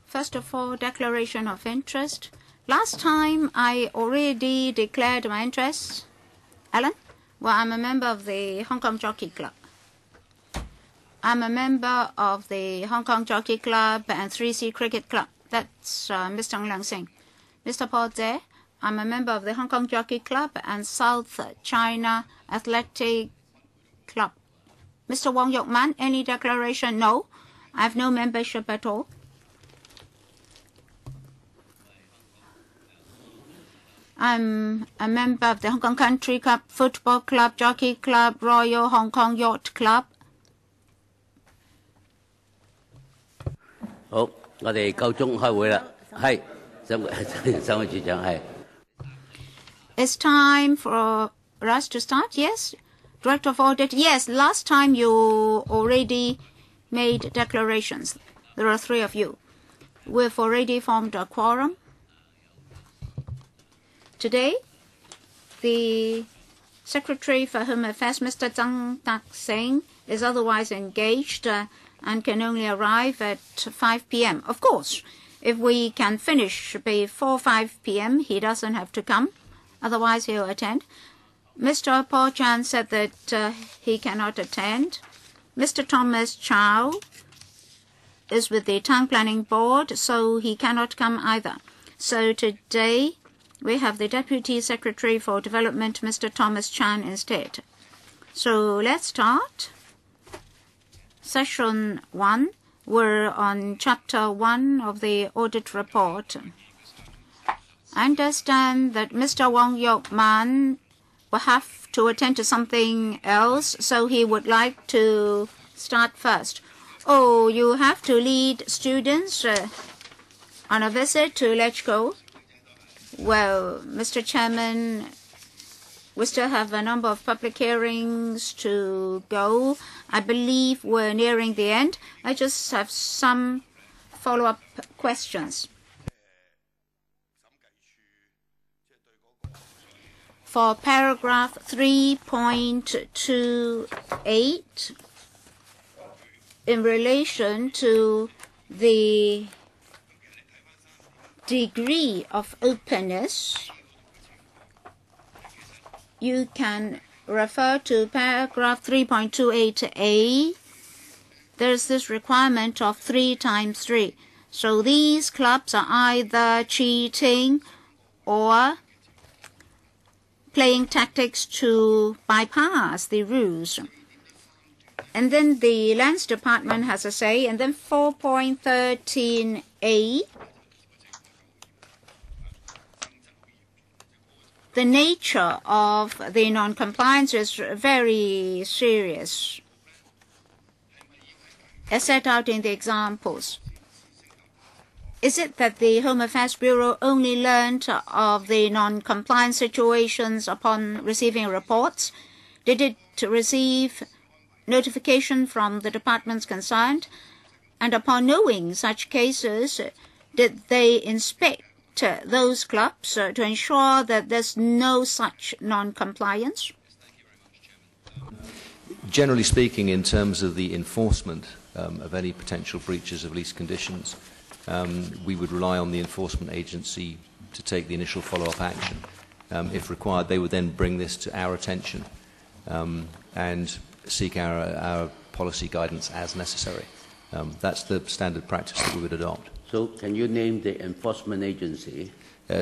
First of all, declaration of interest. Last time I already declared my interest. Alan? Well, I'm a member of the Hong Kong Jockey Club. I'm a member of the Hong Kong Jockey Club and 3C Cricket Club. That's Mr. Ng Leung Sing. Mr. Paul Tse, I'm a member of the Hong Kong Jockey Club and South China Athletic Club. Mr. Wong Yok Man, any declaration? No, I have no membership at all. I'm a member of the Hong Kong Country Club, Football Club, Jockey Club, Royal Hong Kong Yacht Club. 好，我哋夠鐘開會啦。係，三位處長係。It's time for us to start. Yes, Director of Audit. Yes, last time you already made declarations. There are 3 of you. We've already formed a quorum. Today, the Secretary for Home Affairs, Mr. Zhang Tak-sing, is otherwise engaged and can only arrive at 5 p.m. Of course, if we can finish before 5 p.m., he doesn't have to come. Otherwise, he'll attend. Mr. Paul Chan said that he cannot attend. Mr. Thomas Chow is with the Town Planning Board, so he cannot come either. So today, we have the Deputy Secretary for Development, Mr. Thomas Chan, instead. So let's start. Session 1, we're on Chapter 1 of the Audit Report. I understand that Mr. Wong Yok Man will have to attend to something else, so he would like to start first. Oh, you have to lead students on a visit to LegCo. Well, Mr. Chairman, we still have a number of public hearings to go. I believe we're nearing the end. I just have some follow-up questions. For paragraph 3.28, in relation to the degree of openness, you can refer to paragraph 3.28a. There's this requirement of 3 times 3. So these clubs are either cheating or playing tactics to bypass the rules. And then the Lands Department has a say. And then 4.13a, the nature of the non-compliance is very serious, as set out in the examples. Is it that the Home Affairs Bureau only learned of the non-compliance situations upon receiving reports? Did it receive notification from the departments concerned? And upon knowing such cases, did they inspect those clubs to ensure that there's no such non-compliance? Generally speaking, in terms of the enforcement of any potential breaches of lease conditions, we would rely on the enforcement agency to take the initial follow-up action. If required, they would then bring this to our attention and seek our policy guidance as necessary. That's the standard practice that we would adopt. So can you name the enforcement agency?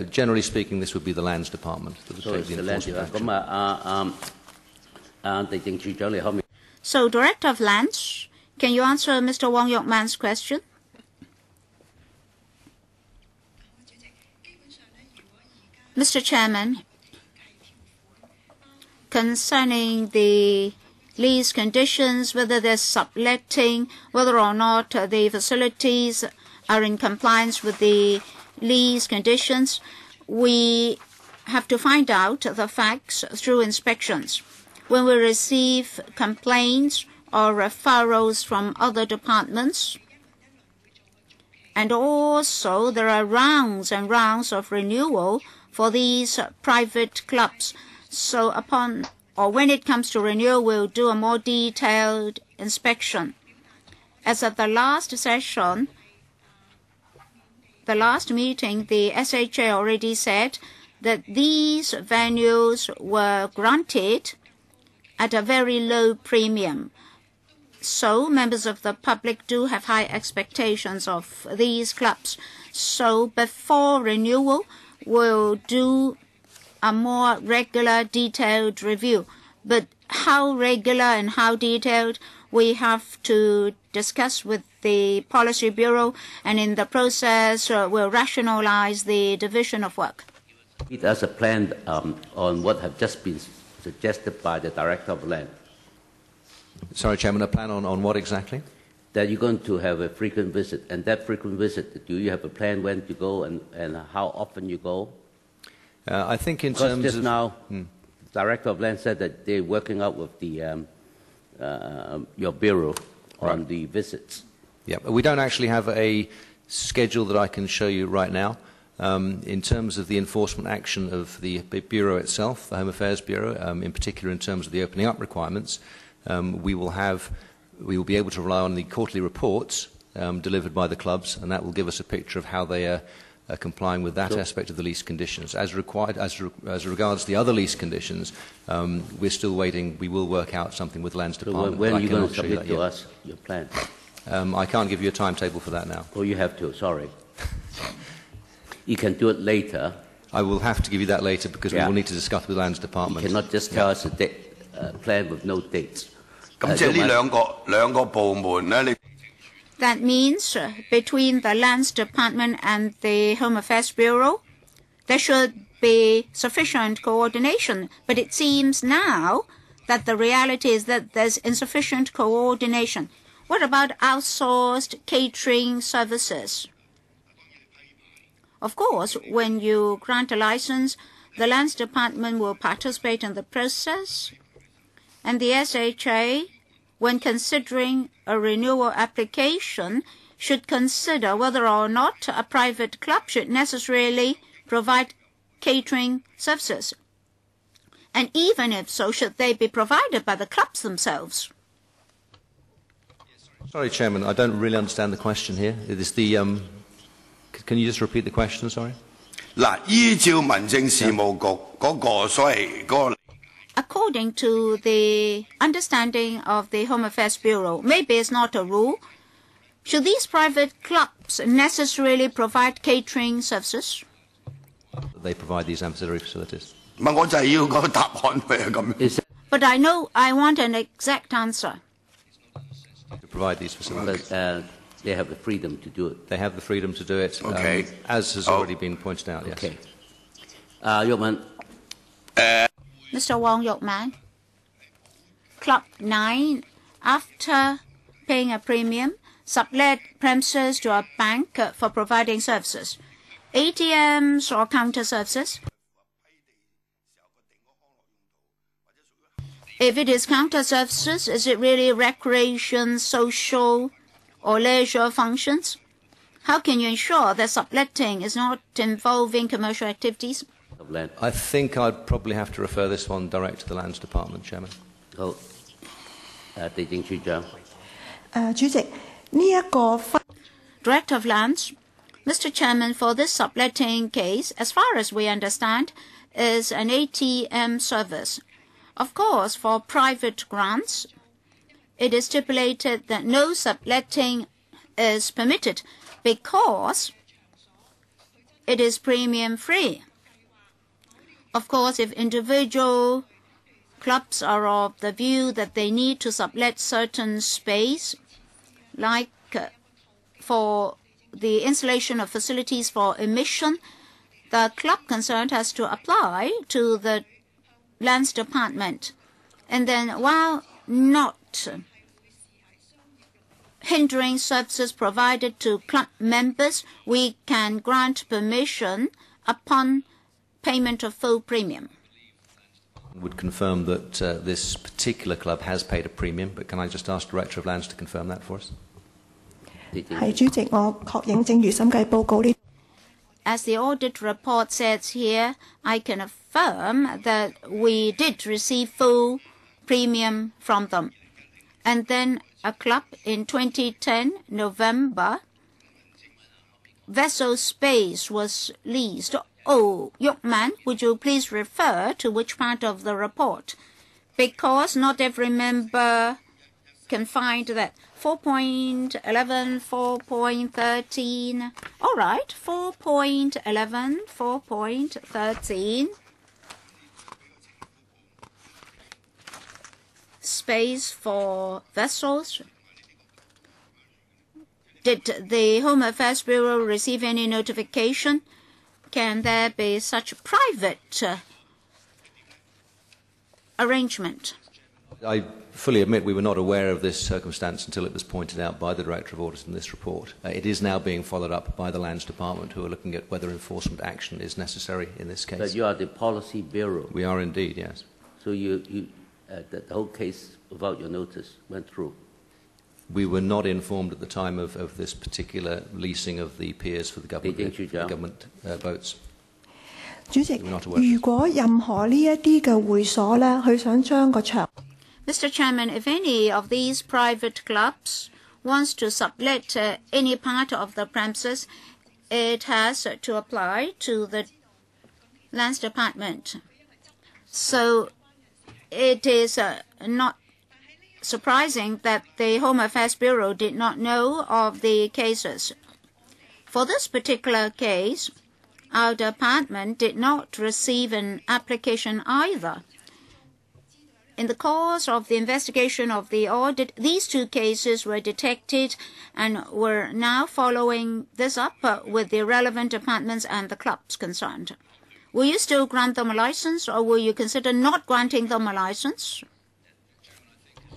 Generally speaking, this would be the Lands Department that would take the enforcement action. So, Director of Lands, can you answer Mr. Wong Yok Man's question? Mr. Chairman, concerning the lease conditions, whether there's subletting, whether or not the facilities are in compliance with the lease conditions, we have to find out the facts through inspections. When we receive complaints or referrals from other departments, and also there are rounds and rounds of renewal for these private clubs. So when it comes to renewal, we'll do a more detailed inspection. As at the last session, the last meeting, the SHA already said that these venues were granted at a very low premium. So members of the public do have high expectations of these clubs. So before renewal, we'll do a more regular, detailed review. But how regular and how detailed, we have to discuss with the Policy Bureau, and in the process, we'll rationalize the division of work. It has a plan on what have just been suggested by the Director of Land. Sorry, Chairman, a plan on what exactly? That you're going to have a frequent visit, and that frequent visit, do you have a plan when to go and how often you go? I think in because terms just of... now, the Director of Land said that they're working out with the your bureau on the visits. Yeah, we don't actually have a schedule that I can show you right now. In terms of the enforcement action of the Bureau itself, the Home Affairs Bureau, in particular in terms of the opening up requirements, we will be able to rely on the quarterly reports delivered by the clubs, and that will give us a picture of how they are complying with that aspect of the lease conditions. As regards the other lease conditions, we're still waiting. We will work out something with the Lands Department. So when are you going to submit to us your plan? I can't give you a timetable for that now. Oh, you have to, sorry. You can do it later. I will have to give you that later because we will need to discuss with the Lands Department. You cannot just tell us a plan with no dates. That means between the Lands Department and the Home Affairs Bureau, there should be sufficient coordination. But it seems now that the reality is that there's insufficient coordination. What about outsourced catering services? Of course, when you grant a license, the Lands Department will participate in the process, and the SHA, when considering a renewal application, should consider whether or not a private club should necessarily provide catering services. And even if so, should they be provided by the clubs themselves? Sorry, Chairman, I don't really understand the question here. It is the, can you just repeat the question, sorry? According to the understanding of the Home Affairs Bureau, maybe it's not a rule, should these private clubs necessarily provide catering services? They provide these ancillary facilities. But I know I want an exact answer. To provide these facilities. But they have the freedom to do it. They have the freedom to do it, as has already been pointed out, yes. Okay. Yokman. Mr. Wong Yokman, Club 9, after paying a premium, sublet premises to a bank for providing services, ATMs or counter services. If it is counter services, is it really recreation, social, or leisure functions? How can you ensure that subletting is not involving commercial activities? I think I'd probably have to refer this one direct to the Lands Department, Chairman. Director of Lands, Mr. Chairman, for this subletting case, as far as we understand, is an ATM service. Of course, for private grants, it is stipulated that no subletting is permitted because it is premium-free. Of course, if individual clubs are of the view that they need to sublet certain space, like for the installation of facilities for emission, the club concerned has to apply to the Lands Department. And then while not hindering services provided to club members, we can grant permission upon payment of full premium. Would confirm that this particular club has paid a premium, but can I just ask Director of Lands to confirm that for us? As the audit report says here, I can affirm that we did receive full premium from them. And then a club in 2010, November, vessel space was leased. Oh, Yukman, would you please refer to which part of the report? Because not every member can find that. 4.11, 4.13. All right, 4.11, 4.13. Space for vessels. Did the Home Affairs Bureau receive any notification? Can there be such private arrangement? I fully admit we were not aware of this circumstance until it was pointed out by the Director of Audit in this report. It is now being followed up by the Lands Department, who are looking at whether enforcement action is necessary in this case. But you are the Policy Bureau. We are indeed, yes. So the whole case, without your notice, went through. We were not informed at the time of this particular leasing of the piers for the government boats. 主席，如果任何呢一啲嘅會所咧，佢想將個場 Mr. Chairman, if any of these private clubs wants to sublet any part of the premises, it has to apply to the Lands Department. So it is not surprising that the Home Affairs Bureau did not know of the cases. For this particular case, our department did not receive an application either. In the course of the investigation of the audit, these two cases were detected and we're now following this up with the relevant departments and the clubs concerned. Will you still grant them a license, or will you consider not granting them a license?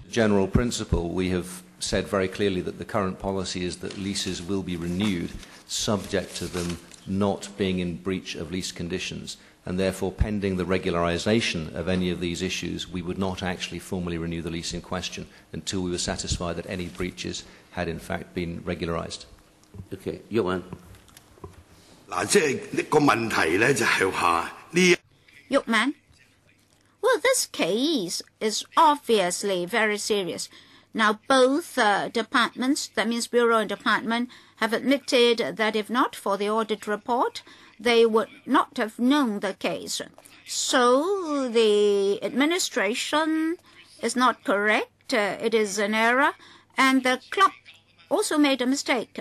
General principle, we have said very clearly that the current policy is that leases will be renewed subject to them not being in breach of lease conditions, and therefore pending the regularisation of any of these issues, we would not actually formally renew the lease in question until we were satisfied that any breaches had in fact been regularised. Okay, Yuan. Yukman, well, this case is obviously very serious. Now, both departments, that means Bureau and Department, have admitted that if not for the audit report, they would not have known the case. So the administration is not correct. It is an error. And the club also made a mistake.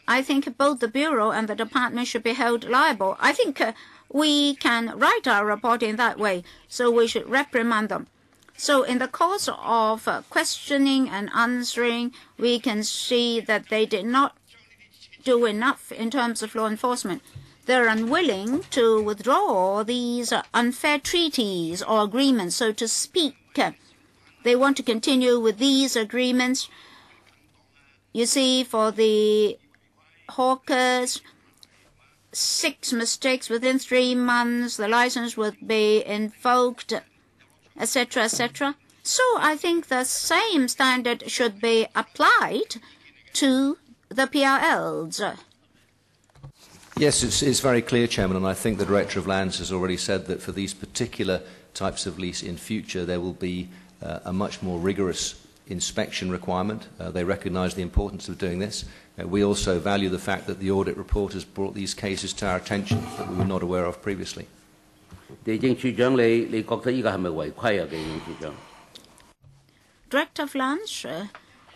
I think both the Bureau and the Department should be held liable. I think we can write our report in that way, so we should reprimand them. So in the course of questioning and answering, we can see that they did not do enough in terms of law enforcement. They're unwilling to withdraw these unfair treaties or agreements, so to speak. They want to continue with these agreements. You see, for the hawkers, 6 mistakes within 3 months, the license would be invoked, etc., etc. So I think the same standard should be applied to the PRLs. Yes, it's very clear, Chairman, and I think the Director of Lands has already said that for these particular types of lease in future, there will be a much more rigorous inspection requirement. They recognise the importance of doing this. We also value the fact that the audit report has brought these cases to our attention that we were not aware of previously. Director of Lands,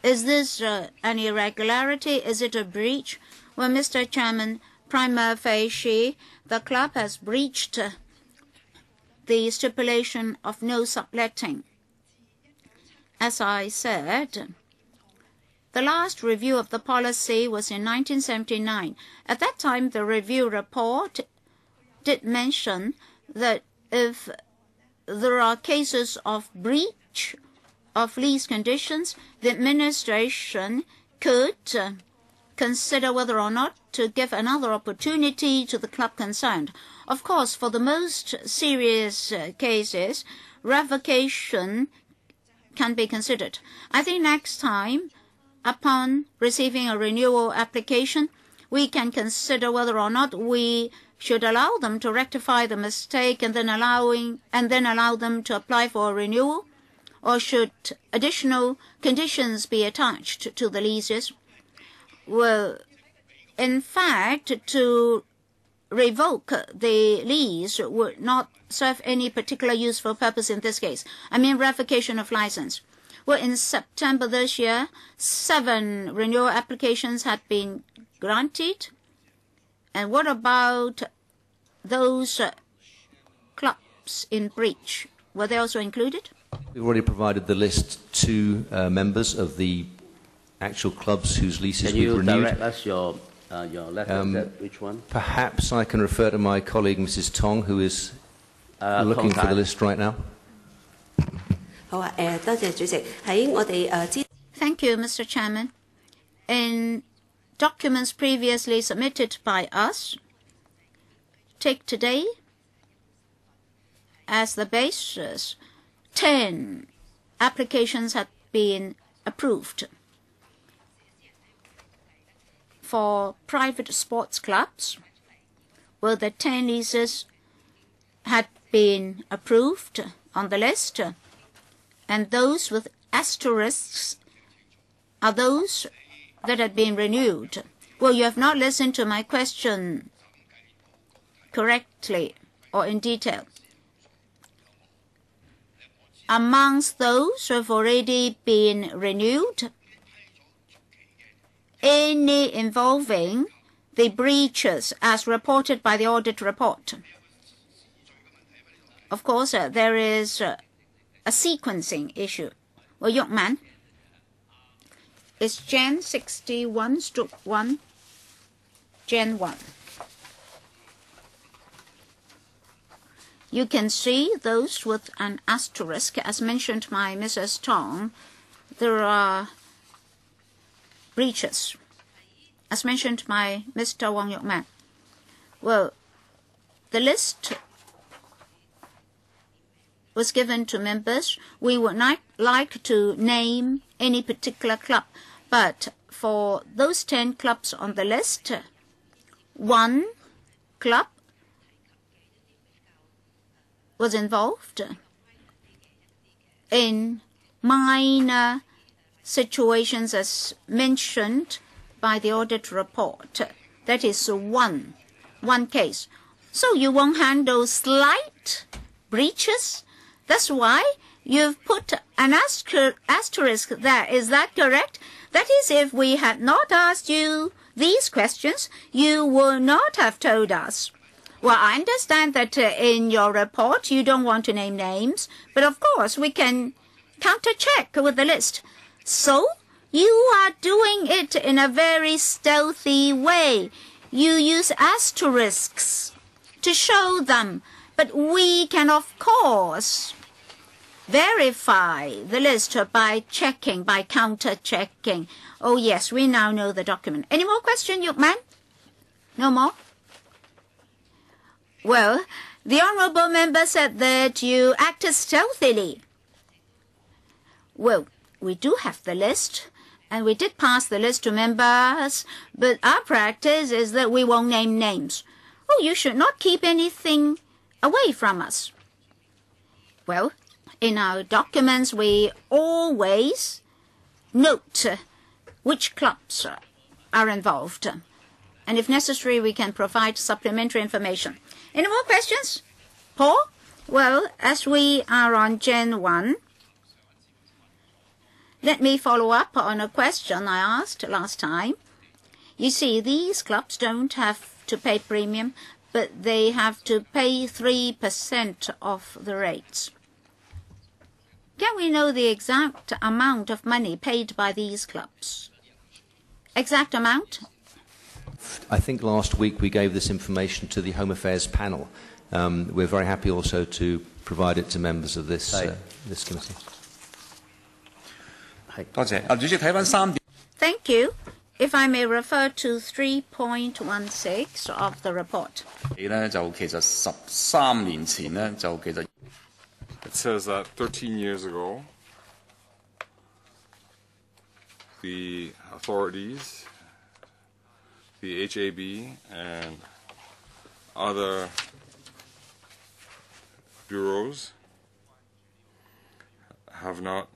is this an irregularity? Is it a breach? Well, Mr. Chairman, prima facie, the club has breached the stipulation of no subletting. As I said, the last review of the policy was in 1979. At that time, the review report did mention that if there are cases of breach of lease conditions, the administration could consider whether or not to give another opportunity to the club concerned. Of course, for the most serious cases, revocation can be considered. I think next time, upon receiving a renewal application, we can consider whether or not we should allow them to rectify the mistake and then allow them to apply for a renewal, or should additional conditions be attached to the leases. Well, In fact, to revoke the lease would not serve any particular useful purpose in this case. I mean revocation of license. Well, in September this year, 7 renewal applications had been granted. And what about those clubs in breach? Were they also included? We've already provided the list to members of the actual clubs whose leases we've renewed. Can you direct us your letter, which one? Perhaps I can refer to my colleague, Mrs. Tong, who is looking for the list right now. Thank you, Mr. Chairman. In documents previously submitted by us, take today as the basis, 10 applications have been approved. For private sports clubs, well, the 10 leases had been approved on the list, and those with asterisks are those that had been renewed. Well, you have not listened to my question correctly or in detail. Amongst those who have already been renewed, any involving the breaches as reported by the audit report. Of course, there is a sequencing issue. Well, young man, it's Gen 61/1, Gen 1. You can see those with an asterisk, as mentioned by Mrs. Tong. There are breaches, as mentioned by Mr. Wong Yok Man. Well, the list was given to members. We would not like to name any particular club, but for those 10 clubs on the list, 1 club was involved in minor situations as mentioned by the audit report. That is one case. So you won't handle slight breaches. That's why you've put an asterisk there. Is that correct? That is, if we had not asked you these questions, you would not have told us. Well, I understand that in your report you don't want to name names, but of course we can counter-check with the list. So you are doing it in a very stealthy way. You use asterisks to show them, but we can, of course, verify the list by checking, by counter-checking. Oh, yes, we now know the document. Any more questions, young man? No more? Well, the honourable member said that you acted stealthily. Well, we do have the list, and we did pass the list to members, but our practice is that we won't name names. Oh, you should not keep anything away from us. Well, in our documents, we always note which clubs are involved. And if necessary, we can provide supplementary information. Any more questions? Paul? Well, as we are on Gen 1, let me follow up on a question I asked last time. You see, these clubs don't have to pay premium, but they have to pay 3% of the rates. Can we know the exact amount of money paid by these clubs? Exact amount? I think last week we gave this information to the Home Affairs panel. We're very happy also to provide it to members of this committee. Thank you. If I may refer to 3.16 of the report. It says that 13 years ago, the authorities, the HAB, and other bureaus have not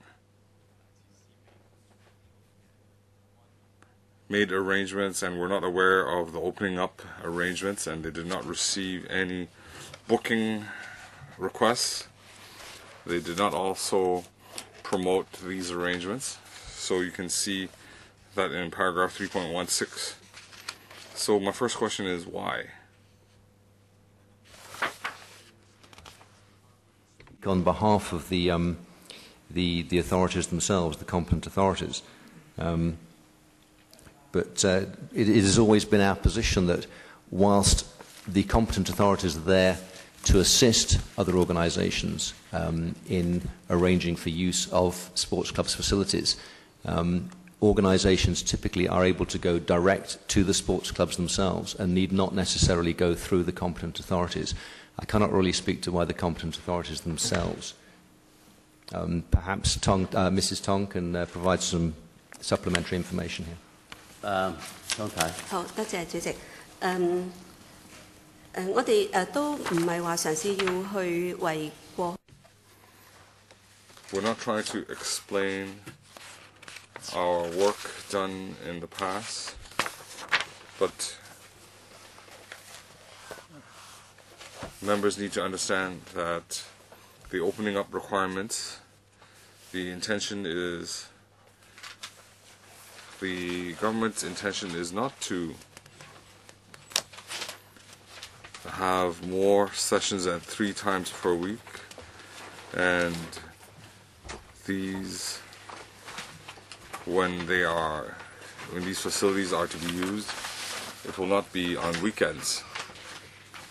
made arrangements and were not aware of the opening up arrangements, and they did not receive any booking requests. They did not also promote these arrangements. So you can see that in paragraph 3.16. So my first question is why? On behalf of the authorities themselves, the competent authorities. But it has always been our position that whilst the competent authorities are there to assist other organisations in arranging for use of sports clubs' facilities, organisations typically are able to go direct to the sports clubs themselves and need not necessarily go through the competent authorities. I cannot really speak to why the competent authorities themselves. Perhaps Mrs. Tong can provide some supplementary information here. 張太。好，多謝主席。我哋都唔係話嘗試要去為過。We're not trying to explain our work done in the past, but members need to understand that the opening up requirements, the government's intention is not to have more sessions at 3 times per week, and when these facilities are to be used, it will not be on weekends.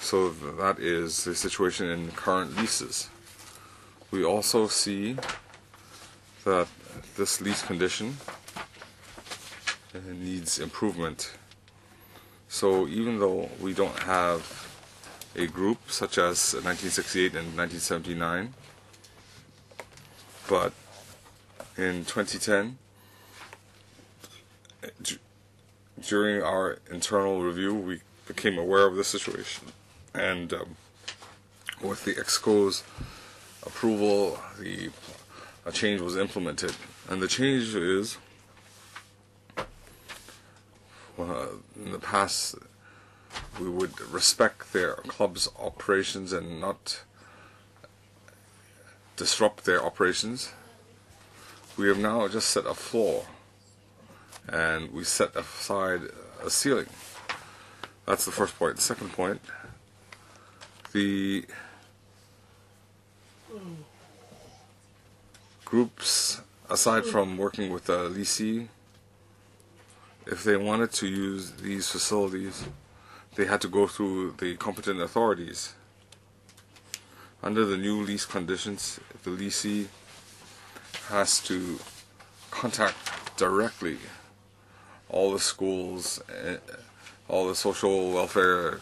So that is the situation in current leases. We also see that this lease condition needs improvement. So even though we don't have a group such as 1968 and 1979, but in 2010, during our internal review, we became aware of the situation, and with the EXCO's approval, a change was implemented. And the change is, in the past, we would respect their club's operations and not disrupt their operations. We have now just set a floor, and we set aside a ceiling. That's the first point. The second point, the groups, aside from working with the leasee, if they wanted to use these facilities, they had to go through the competent authorities. Under the new lease conditions, the leasee has to contact directly all the schools, all the social welfare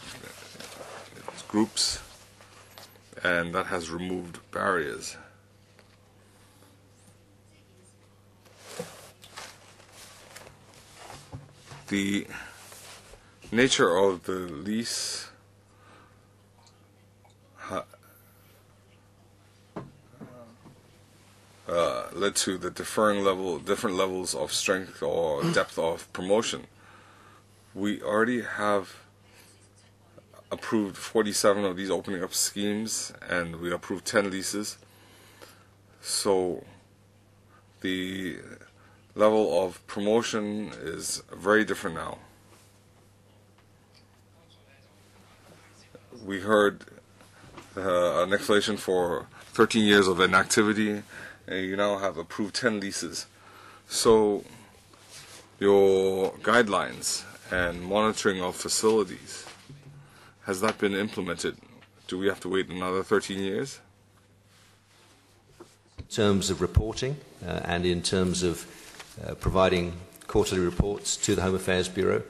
groups, and that has removed barriers. The nature of the lease led to the different levels of strength or depth of promotion. We already have approved 47 of these opening up schemes, and we approved 10 leases. So the level of promotion is very different now. We heard an explanation for 13 years of inactivity, and you now have approved 10 leases. So your guidelines and monitoring of facilities, has that been implemented? Do we have to wait another 13 years? In terms of reporting and in terms of providing quarterly reports to the Home Affairs Bureau,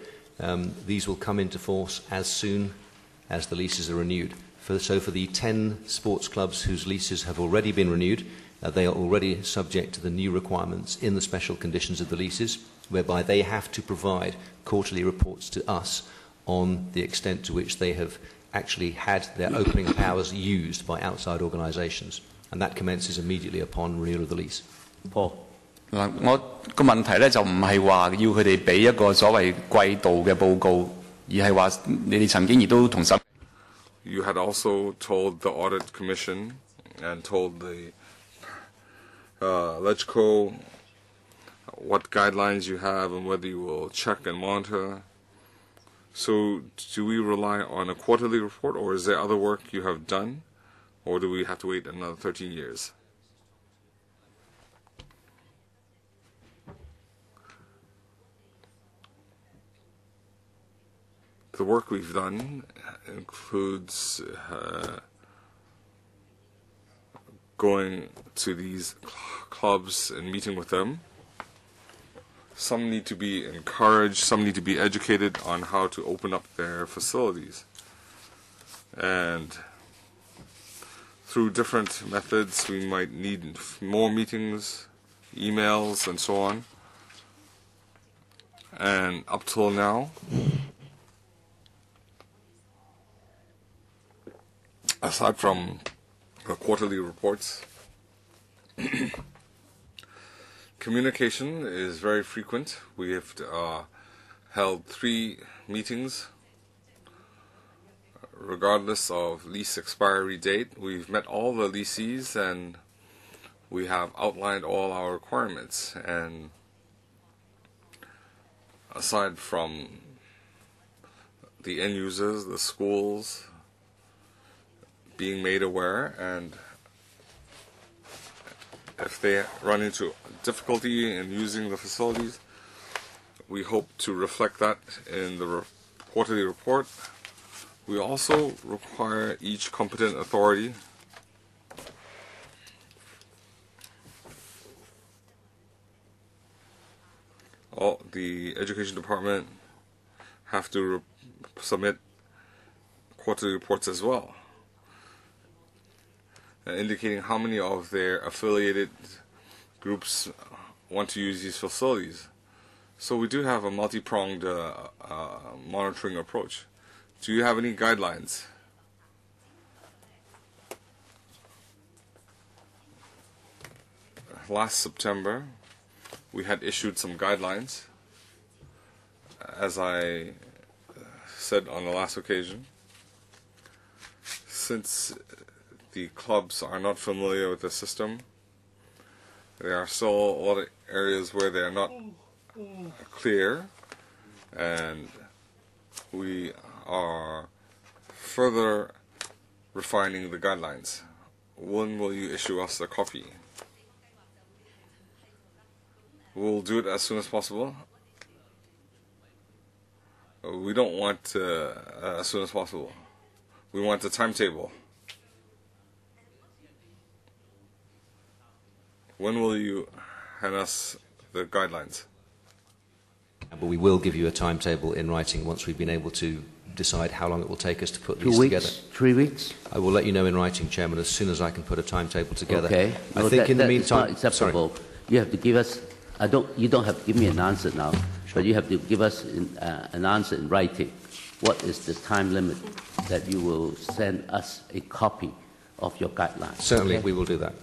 these will come into force as soon as the leases are renewed. So for the 10 sports clubs whose leases have already been renewed, they are already subject to the new requirements in the special conditions of the leases, whereby they have to provide quarterly reports to us on the extent to which they have actually had their opening powers used by outside organisations. And that commences immediately upon renewal of the lease. Paul. 嗱，我個問題咧就唔係話要佢哋俾一個所謂季度嘅報告，而係話你哋曾經亦都同審。You had also told the Audit Commission and told the LegCo what guidelines you have and whether you will check and monitor. So do we rely on a quarterly report, or is there other work you have done, or do we have to wait another 13 years? The work we've done includes going to these clubs and meeting with them. Some need to be encouraged, some need to be educated on how to open up their facilities. And through different methods, we might need more meetings, emails, and so on. And up till now, aside from the quarterly reports, communication is very frequent. We have held 3 meetings regardless of lease expiry date. We've met all the lessees and we have outlined all our requirements. And aside from the end users, the schools, being made aware, and if they run into difficulty in using the facilities, we hope to reflect that in the quarterly report. We also require each competent authority the Education Department have to submit quarterly reports as well, indicating how many of their affiliated groups want to use these facilities. So we do have a multi-pronged monitoring approach. Do you have any guidelines? Last September, we had issued some guidelines, as I said on the last occasion. Since the clubs are not familiar with the system, there are still a lot of areas where they are not clear, and we are further refining the guidelines. When will you issue us a copy? We'll do it as soon as possible. We don't want as soon as possible. We want a timetable. When will you hand us the guidelines? But we will give you a timetable in writing once we've been able to decide how long it will take us to put 2 these weeks, together. 3 weeks? I will let you know in writing, Chairman, as soon as I can put a timetable together. Okay. I No, think in the meantime, not acceptable. Sorry. You have to give us. You don't have to give me an answer now, but you have to give us an answer in writing. What is the time limit that you will send us a copy of your guidelines? Certainly, okay? we will do that.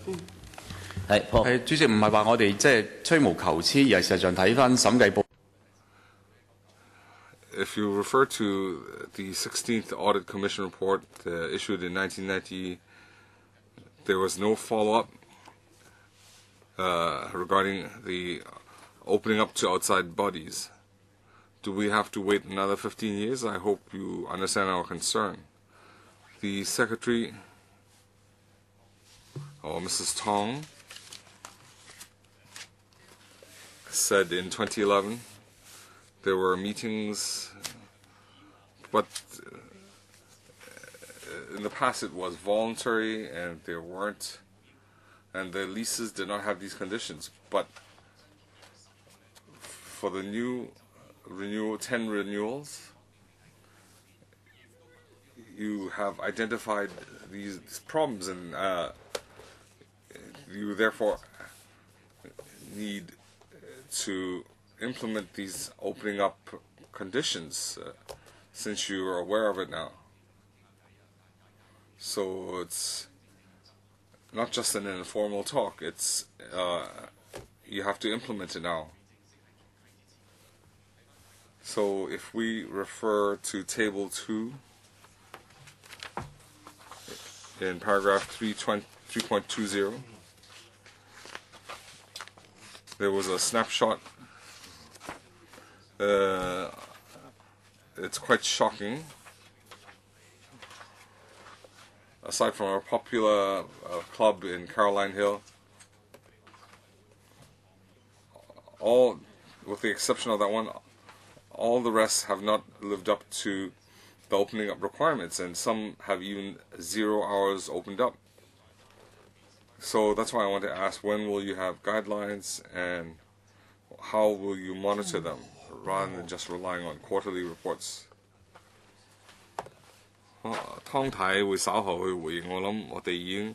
係，Paul。主席唔係話我哋即係吹毛求疵，而係實際上睇翻審計報。If you refer to the 16th Audit Commission report issued in 1990, there was no follow-up regarding the opening up to outside bodies. Do we have to wait another 15 years? I hope you understand our concern. The Secretary, Mrs. Tong, said in 2011 there were meetings, but in the past it was voluntary and there weren't, and the leases did not have these conditions. But for the new 10 renewals, you have identified these problems, and you therefore need to implement these opening up conditions since you are aware of it now. So it's not just an informal talk, it's you have to implement it now. So if we refer to Table 2 in paragraph 3.20, there was a snapshot. It's quite shocking. Aside from our popular club in Caroline Hill, all, with the exception of that one, all the rest have not lived up to the opening up requirements, and some have even 0 hours opened up. So that's why I want to ask, when will you have guidelines and how will you monitor them rather than just relying on quarterly reports? 湯太會稍後去回應，我諗我哋已經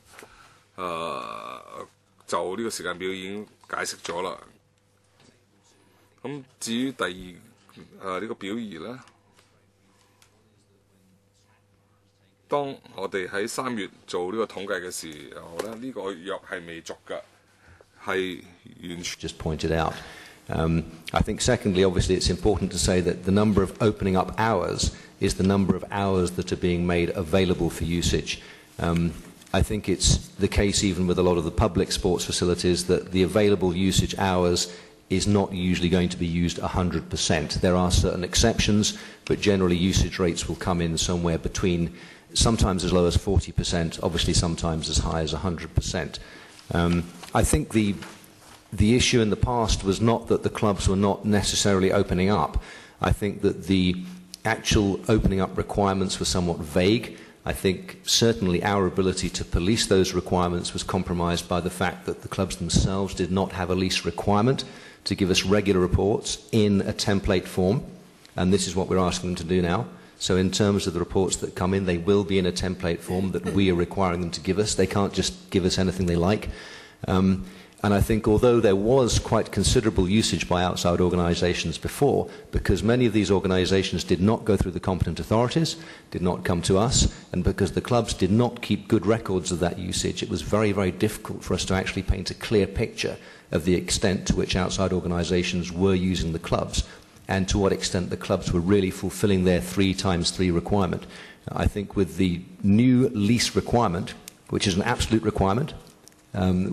就呢個時間表已經解釋咗啦。咁至於第二呢個表2呢，當我哋喺3月做呢個統計嘅時候呢，呢個約係未續㗎，係完全。 Just pointed out. I think secondly, obviously, it's important to say that the number of opening up hours is the number of hours that are being made available for usage. I think it's the case even with a lot of the public sports facilities that the available usage hours is not usually going to be used 100%. There are certain exceptions, but generally usage rates will come in somewhere between sometimes as low as 40%, obviously sometimes as high as 100%. I think the issue in the past was not that the clubs were not necessarily opening up. I think that the actual opening up requirements were somewhat vague. I think certainly our ability to police those requirements was compromised by the fact that the clubs themselves did not have a lease requirement to give us regular reports in a template form, and this is what we're asking them to do now. So in terms of the reports that come in, they will be in a template form that we are requiring them to give us. They can't just give us anything they like. And I think although there was quite considerable usage by outside organisations before, because many of these organisations did not go through the competent authorities, did not come to us, and because the clubs did not keep good records of that usage, it was very, very difficult for us to actually paint a clear picture of the extent to which outside organisations were using the clubs and to what extent the clubs were really fulfilling their 3x3 requirement. I think with the new lease requirement, which is an absolute requirement,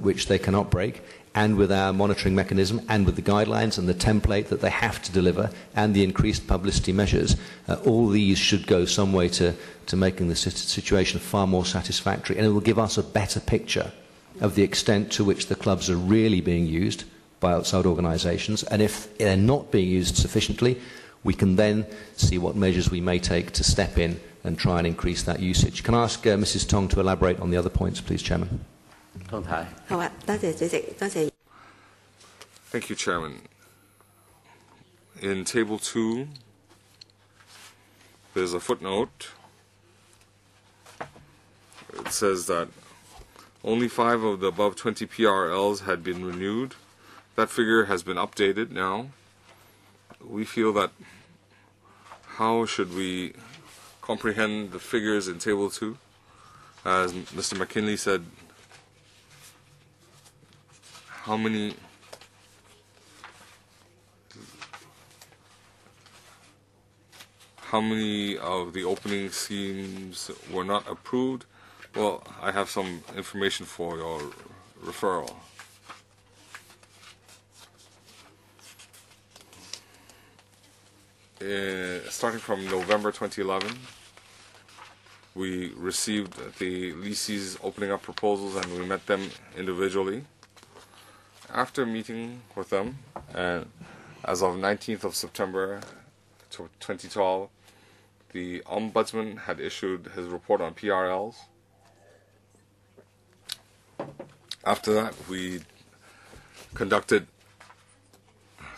which they cannot break, and with our monitoring mechanism and with the guidelines and the template that they have to deliver and the increased publicity measures, all these should go some way to making the situation far more satisfactory, and it will give us a better picture of the extent to which the clubs are really being used by outside organisations, and if they're not being used sufficiently, we can then see what measures we may take to step in and try and increase that usage. Can I ask Mrs. Tong to elaborate on the other points, please, Chairman? Thank you, Chairman. In Table 2, there's a footnote. It says that only 5 of the above 20 PRLs had been renewed. That figure has been updated now. We feel that how should we comprehend the figures in Table 2? As Mr. McKinley said, how many of the opening schemes were not approved? Well, I have some information for your referral. Starting from November 2011, we received the leases opening up proposals and we met them individually. After meeting with them, and as of 19th of September 2012, the Ombudsman had issued his report on PRLs. After that, we conducted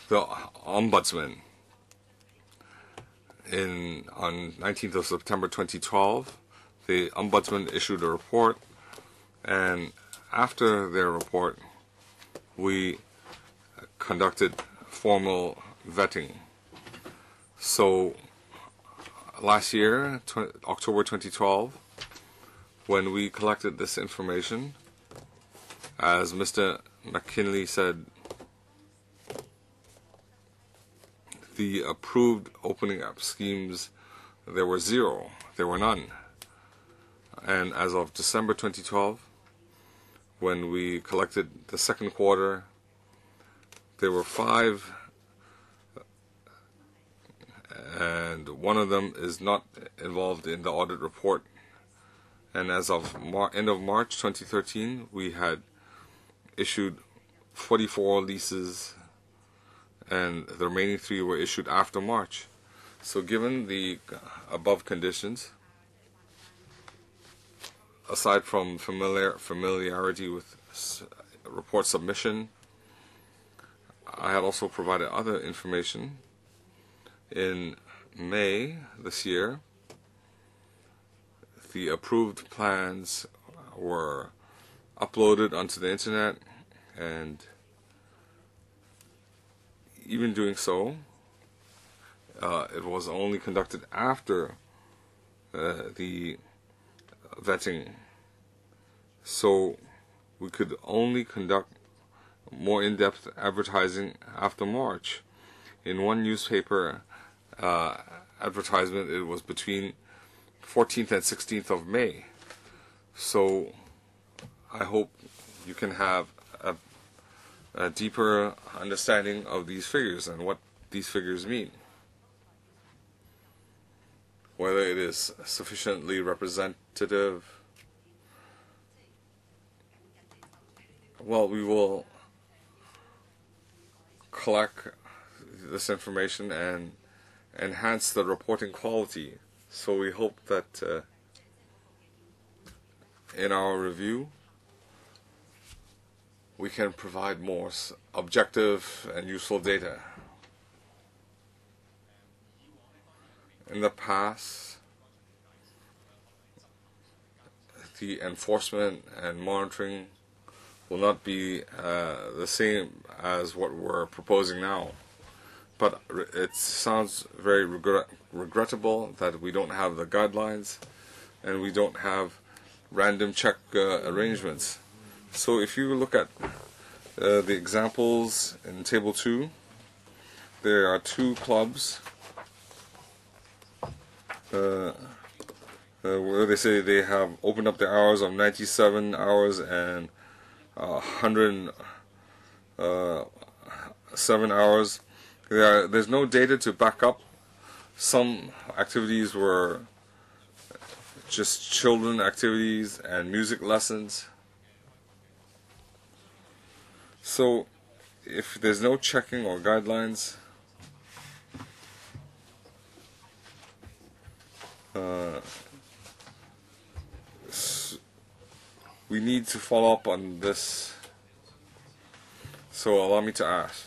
the Ombudsman on 19th of September 2012. The Ombudsman issued a report, and after their report, we conducted formal vetting. So last year, October 2012, when we collected this information, as Mr. McKinley said, the approved opening up schemes, there were 0. There were none. And as of December 2012, when we collected the second quarter, there were 5, and one of them is not involved in the audit report. And as of end of March 2013, we had issued 44 leases, and the remaining 3 were issued after March. So given the above conditions, aside from familiarity with report submission, I had also provided other information. In May this year, the approved plans were uploaded onto the internet, and even doing so, it was only conducted after the vetting. So we could only conduct more in-depth advertising after March. In one newspaper advertisement, it was between 14th and 16th of May. So I hope you can have a deeper understanding of these figures and what these figures mean. Whether it is sufficiently representative. Well, we will collect this information and enhance the reporting quality. So we hope that in our review, we can provide more objective and useful data. In the past, the enforcement and monitoring will not be the same as what we're proposing now. But it sounds very regrettable that we don't have the guidelines and we don't have random check arrangements. So if you look at the examples in Table 2, there are 2 clubs where they say they have opened up their hours of 97 hours and 107 hours. There's no data to back up. Some activities were just children activities and music lessons. So if there's no checking or guidelines, we need to follow up on this. So allow me to ask,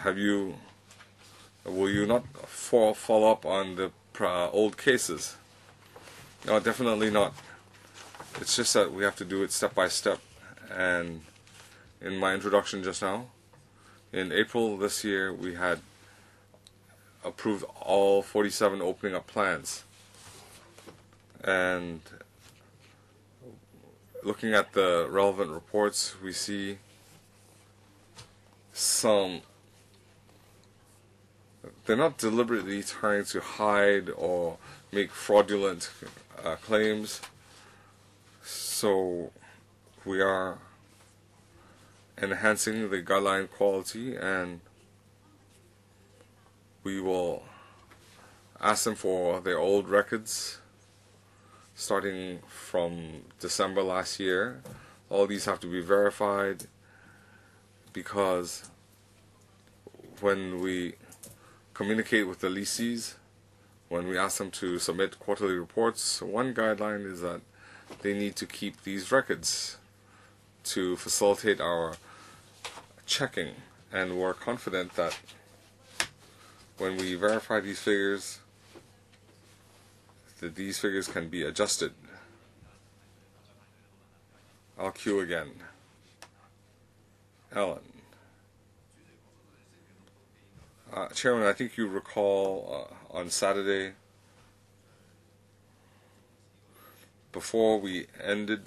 will you not follow up on the old cases? No, definitely not. It's just that we have to do it step by step. And in my introduction just now, in April this year, we had approved all 47 opening up plans. And looking at the relevant reports, we see they're not deliberately trying to hide or make fraudulent claims. So we are enhancing the guideline quality, and we will ask them for their old records starting from December last year. All these have to be verified, because when we communicate with the lessees, when we ask them to submit quarterly reports, one guideline is that they need to keep these records to facilitate our checking. And we're confident that when we verify these figures, that these figures can be adjusted. I'll cue again. Alan. Chairman, I think you recall on Saturday, before we ended,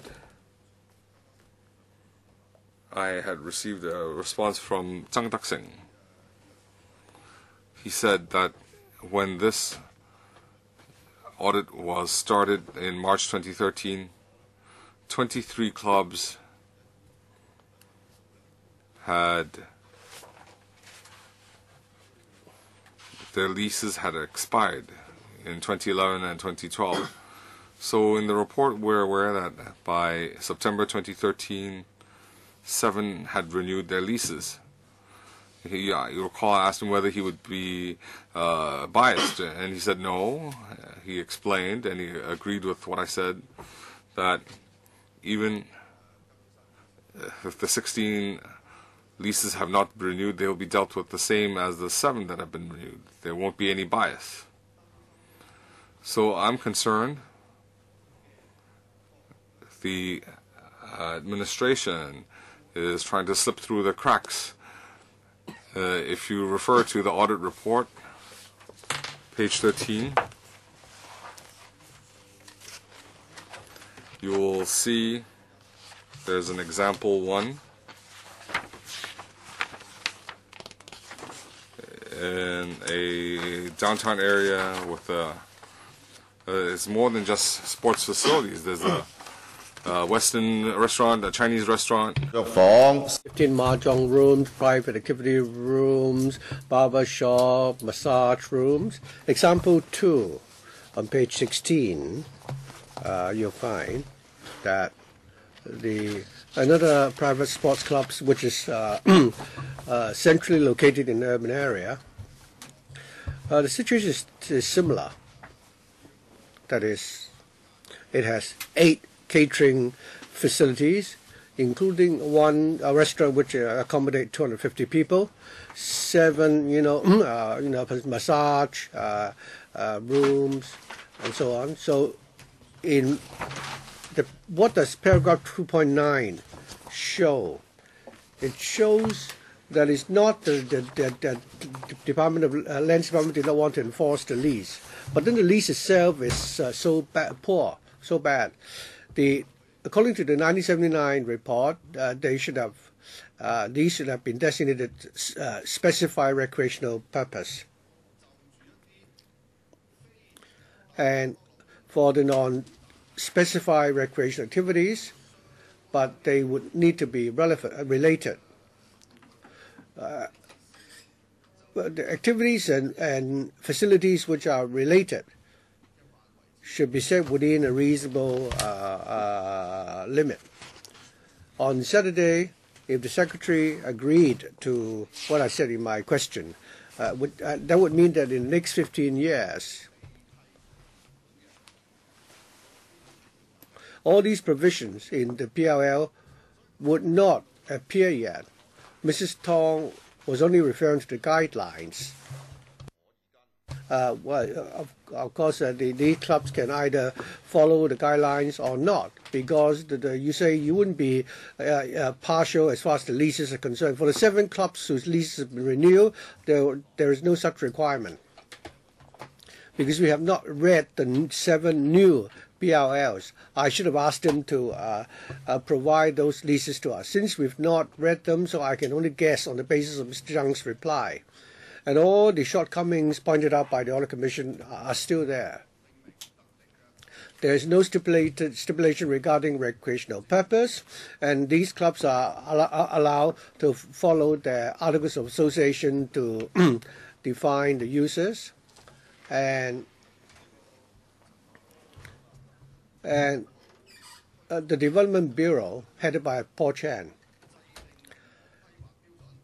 I had received a response from Zhang Daxing. he said that when this audit was started in March 2013, 23 clubs had their leases had expired in 2011 and 2012. So in the report, we're aware that by September 2013, 7 had renewed their leases. You recall I asked him whether he would be biased, and he said no. He explained, and he agreed with what I said, that even if the 16 leases have not been renewed, they will be dealt with the same as the 7 that have been renewed. There won't be any bias. So I'm concerned the administration is trying to slip through the cracks. If you refer to the audit report, page 13, you will see there's an example 1 in a downtown area with it's more than just sports facilities. There's a Western restaurant, a Chinese restaurant. 15 mahjong rooms, private activity rooms, barber shop, massage rooms. Example 2, on page 16, you'll find that another private sports club, which is centrally located in the urban area, the situation is similar. That is, it has 8 catering facilities, including a restaurant which accommodate 250 people, 7 massage rooms, and so on. So what does paragraph 2.9 show? It shows that it's not the Department of Lands Department did not want to enforce the lease, but then the lease itself is so bad. According to the 1979 report, these should have been designated specified recreational purpose, and for the non-specified recreational activities, but they would need to be related. The activities and facilities which are related should be set within a reasonable limit. On Saturday, if the Secretary agreed to what I said in my question, that would mean that in the next 15 years, all these provisions in the PLL would not appear yet. Mrs. Tong was only referring to the guidelines. Of course, the clubs can either follow the guidelines or not, because you say you wouldn't be partial as far as the leases are concerned. For the 7 clubs whose leases have been renewed, there is no such requirement, because we have not read the 7 new PLLs. I should have asked them to provide those leases to us. Since we've not read them, so I can only guess on the basis of Mr. Zhang's reply. And all the shortcomings pointed out by the Audit Commission are still there. There is no stipulation regarding recreational purpose, and these clubs are allowed to follow their Articles of Association to define the uses. And the Development Bureau, headed by Paul Chan,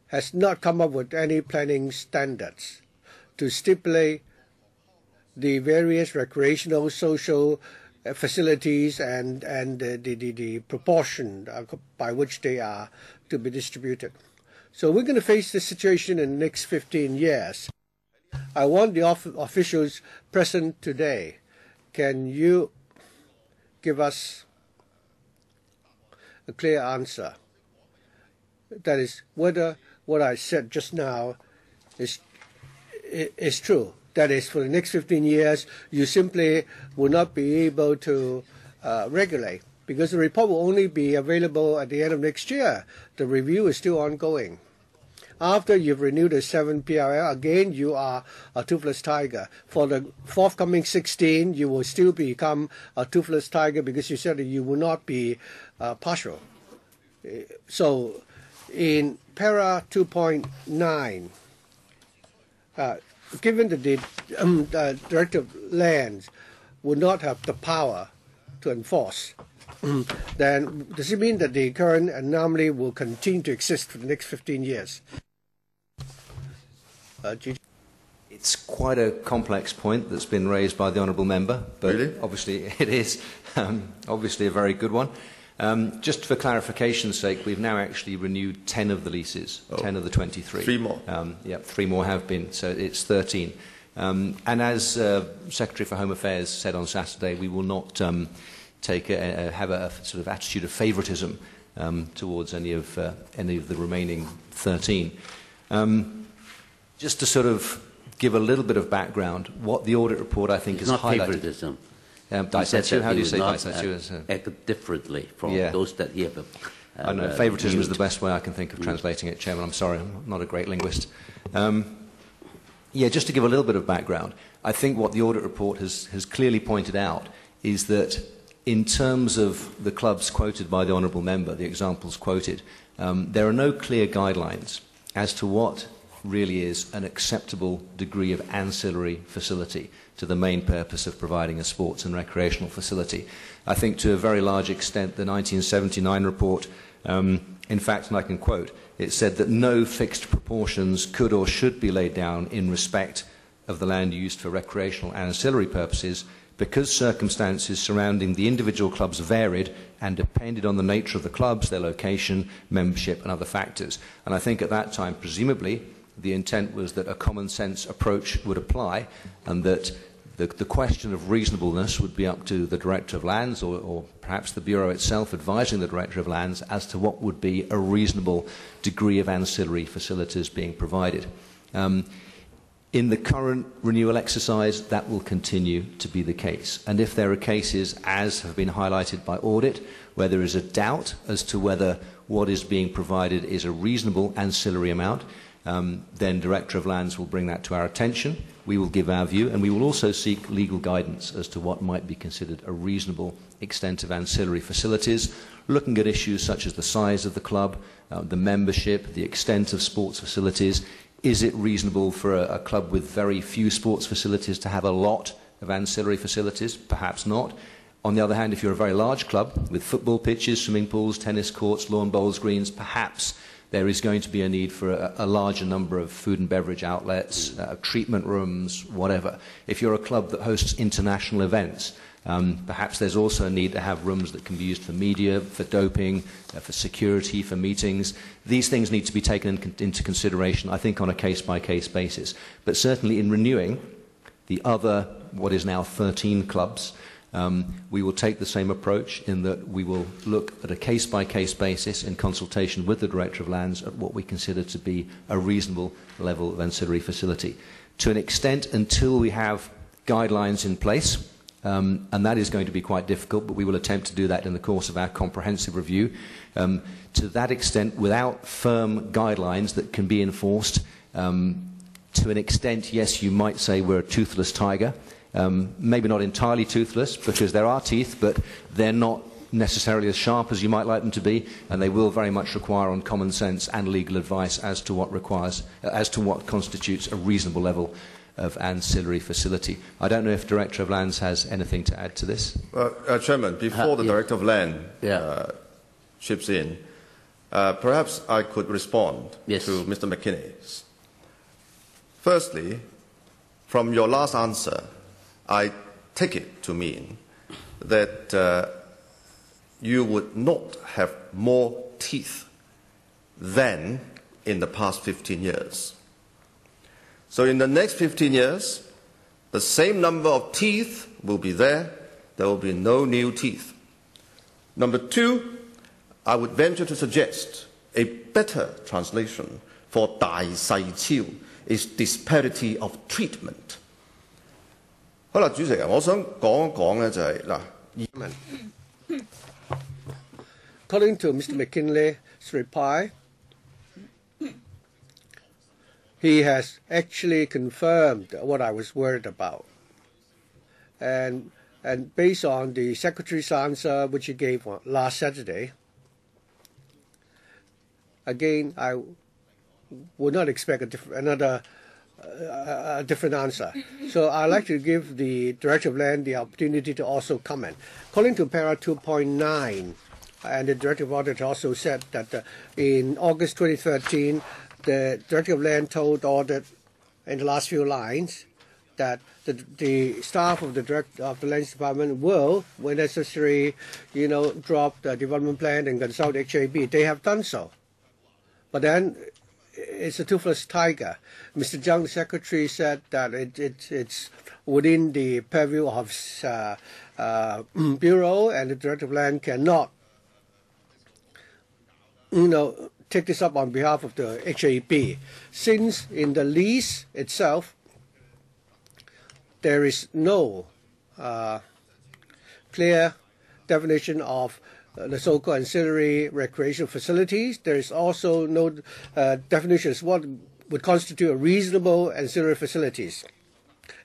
has not come up with any planning standards to stipulate the various recreational, social facilities and the proportion by which they are to be distributed. So we're going to face this situation in the next 15 years. I want the officials present today. Can you give us a clear answer? That is, whether what I said just now is true. That is, for the next 15 years, you simply will not be able to regulate, because the report will only be available at the end of next year. The review is still ongoing. After you've renewed the 7 PRL, again you are a toothless tiger. For the forthcoming 16, you will still become a toothless tiger because you said that you will not be partial. So in para 2.9, given that the Director of Lands would not have the power to enforce, then does it mean that the current anomaly will continue to exist for the next 15 years? It's quite a complex point that's been raised by the Honourable Member, but really? Obviously it is obviously a very good one. Just for clarification's sake, we've now actually renewed 10 of the leases, 10 of the 23. 3 more. Yeah, 3 more have been, so it's 13. And as Secretary for Home Affairs said on Saturday, we will not have a sort of attitude of favouritism towards any of the remaining 13. Just to sort of give a little bit of background, what the audit report I think is not highlighted. Favoritism. How do you say daisatsu? Act differently from those that he have. I know favouritism is the best way I can think of translating it, Chairman. I'm sorry, I'm not a great linguist. Just to give a little bit of background, I think what the audit report has clearly pointed out is that in terms of the clubs quoted by the Honourable Member, the examples quoted, there are no clear guidelines as to what really is an acceptable degree of ancillary facility to the main purpose of providing a sports and recreational facility. I think to a very large extent the 1979 report, in fact, and I can quote, it said that no fixed proportions could or should be laid down in respect of the land used for recreational and ancillary purposes because circumstances surrounding the individual clubs varied and depended on the nature of the clubs, their location, membership and other factors. And I think at that time, presumably, the intent was that a common sense approach would apply and that the question of reasonableness would be up to the Director of Lands or perhaps the Bureau itself advising the Director of Lands as to what would be a reasonable degree of ancillary facilities being provided. In the current renewal exercise, that will continue to be the case. And if there are cases, as have been highlighted by Audit, where there is a doubt as to whether what is being provided is a reasonable ancillary amount, then Director of Lands will bring that to our attention. We will give our view, and we will also seek legal guidance as to what might be considered a reasonable extent of ancillary facilities, looking at issues such as the size of the club, the membership, the extent of sports facilities. Is it reasonable for a club with very few sports facilities to have a lot of ancillary facilities? Perhaps not. On the other hand, if you're a very large club with football pitches, swimming pools, tennis courts, lawn bowls, greens, perhaps there is going to be a need for a larger number of food and beverage outlets, treatment rooms, whatever. If you're a club that hosts international events, perhaps there's also a need to have rooms that can be used for media, for doping, for security, for meetings. These things need to be taken into consideration, I think, on a case-by-case basis. But certainly in renewing the other, what is now 13 clubs, we will take the same approach in that we will look at a case-by-case basis in consultation with the Director of Lands at what we consider to be a reasonable level of ancillary facility. To an extent, until we have guidelines in place, and that is going to be quite difficult, but we will attempt to do that in the course of our comprehensive review. To that extent, without firm guidelines that can be enforced, to an extent, yes, you might say we're a toothless tiger. Maybe not entirely toothless, because there are teeth, but they're not necessarily as sharp as you might like them to be, and they will very much require on common sense and legal advice as to what constitutes a reasonable level of ancillary facility. I don't know if Director of Lands has anything to add to this. Chairman, before the Director of Land chips in, perhaps I could respond to Mr. McKinney. Firstly, from your last answer, I take it to mean that you would not have more teeth than in the past 15 years. So in the next 15 years, the same number of teeth will be there. There will be no new teeth. Number two, I would venture to suggest a better translation for 大細超 is disparity of treatment. 好啦，主席啊，我想講一講咧就係嗱。According to Mr. McKinley's reply, he has actually confirmed what I was worried about. And based on the Secretary's answer, which he gave last Saturday, again, I would not expect a different answer. So I'd like to give the Director of Land the opportunity to also comment. According to para 2.9, and the Director of Audit also said that in August 2013, the Director of Land told Audit in the last few lines that the staff of the Lands Department will, when necessary, drop the development plan and consult HAB. They have done so. But then it's a toothless tiger. Mr. Zhang, the Secretary, said that it's within the purview of Bureau, and the Director of Land cannot, take this up on behalf of the HAB. Since in the lease itself, there is no clear definition of the so-called ancillary recreational facilities. There is also no definition of what would constitute a reasonable ancillary facilities.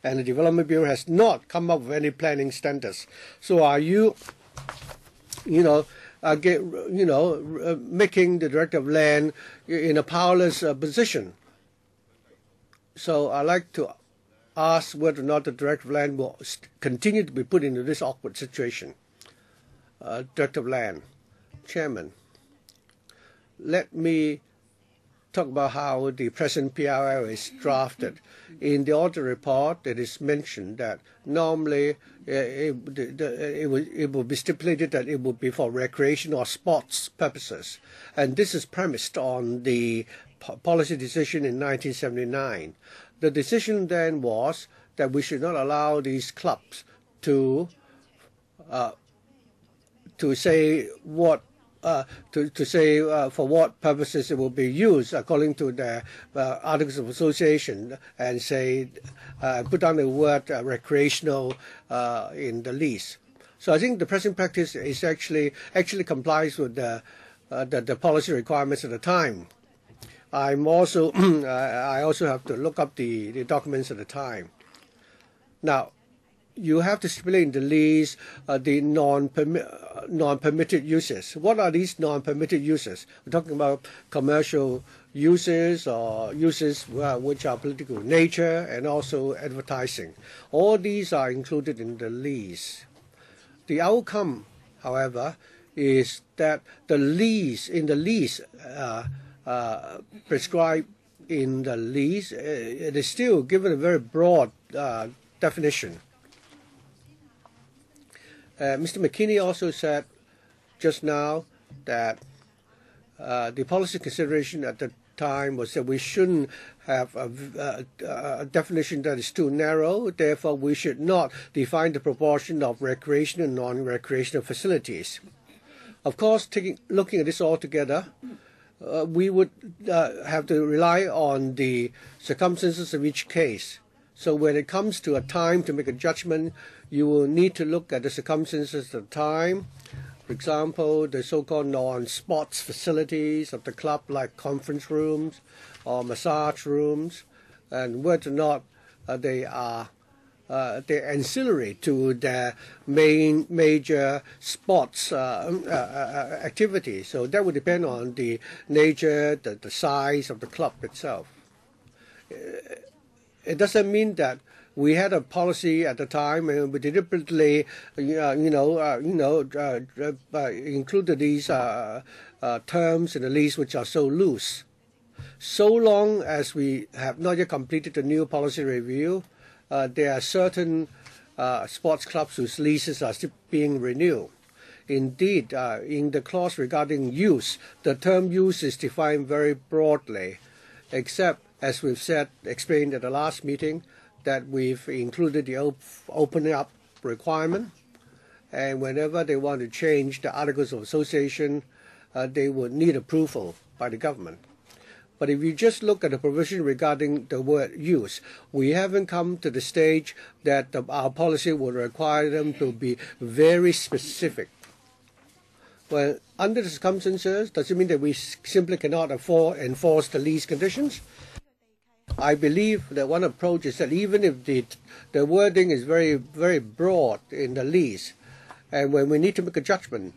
And the Development Bureau has not come up with any planning standards. So are you, making the Director of Land in a powerless position? So I'd like to ask whether or not the Director of Land will continue to be put into this awkward situation. Director of Land, Chairman, let me talk about how the present PRL is drafted. In the audit report, it is mentioned that normally it will be stipulated that it will be for recreation or sports purposes. And this is premised on the policy decision in 1979. The decision then was that we should not allow these clubs to say what for what purposes it will be used according to the Articles of Association, and say put down the word recreational in the lease. So I think the present practice is actually complies with the policy requirements at the time. I'm also I also have to look up the documents at the time. Now, you have to stipulate in the lease the non-permitted uses. What are these non-permitted uses? We're talking about commercial uses or uses which are political in nature, and also advertising. All these are included in the lease. The outcome, however, is that the lease prescribed in the lease, it is still given a very broad definition. Mr. McKinney also said just now that the policy consideration at the time was that we shouldn't have a definition that is too narrow. Therefore, we should not define the proportion of recreational and non-recreational facilities. Of course, looking at this all together, we would have to rely on the circumstances of each case. So when it comes to a time to make a judgment, you will need to look at the circumstances of the time. For example, the so-called non-sports facilities of the club, like conference rooms or massage rooms, and whether or not they are they're ancillary to their major sports activity. So that would depend on the nature, the size of the club itself. It doesn't mean that we had a policy at the time and we deliberately, included these terms in the lease which are so loose. So long as we have not yet completed the new policy review, there are certain sports clubs whose leases are still being renewed. Indeed, in the clause regarding use, the term use is defined very broadly, except, as we've explained at the last meeting, that we've included the opening up requirement, and whenever they want to change the Articles of Association, they would need approval by the government. But if you just look at the provision regarding the word use, we haven't come to the stage that our policy would require them to be very specific. Well, under the circumstances, does it mean that we simply cannot enforce the lease conditions? I believe that one approach is that even if the wording is very, very broad in the lease, and when we need to make a judgment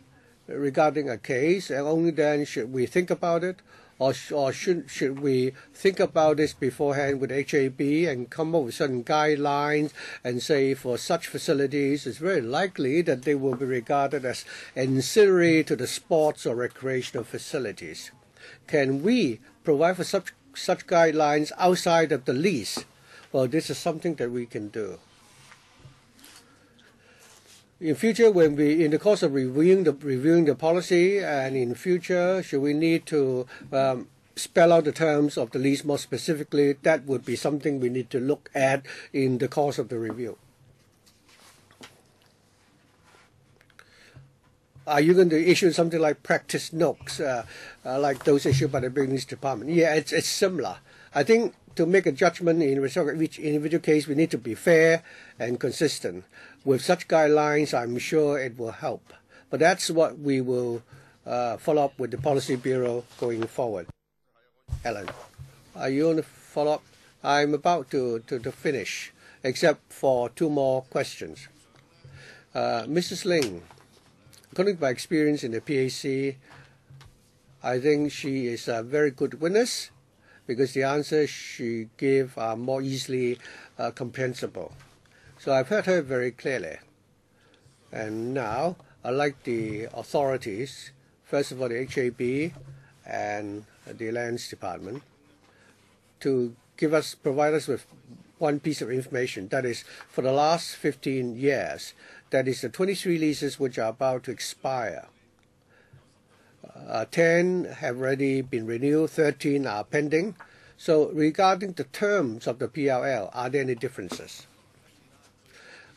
regarding a case, and only then should we think about it, or should we think about this beforehand with HAB and come up with certain guidelines and say for such facilities it's very likely that they will be regarded as ancillary to the sports or recreational facilities. Can we provide for such guidelines outside of the lease? Well, this is something that we can do. In future, when we, in the course of reviewing the policy, and in future, should we need to spell out the terms of the lease more specifically, that would be something we need to look at in the course of the review. Are you going to issue something like practice notes, like those issued by the buildings department? Yeah, it's similar. I think to make a judgment in each individual case, we need to be fair and consistent. With such guidelines, I'm sure it will help. But that's what we will follow up with the Policy Bureau going forward. Ellen, are you on the follow-up? I'm about to finish, except for 2 more questions. Mrs. Ling, according to my experience in the PAC, I think she is a very good witness because the answers she gave are more easily comprehensible. So I've heard her very clearly. And now I'd like the authorities, first of all the HAB and the Lands Department, to provide us with one piece of information. That is, for the last 15 years, that is the 23 leases which are about to expire. 10 have already been renewed, 13 are pending. So regarding the terms of the PLL, are there any differences?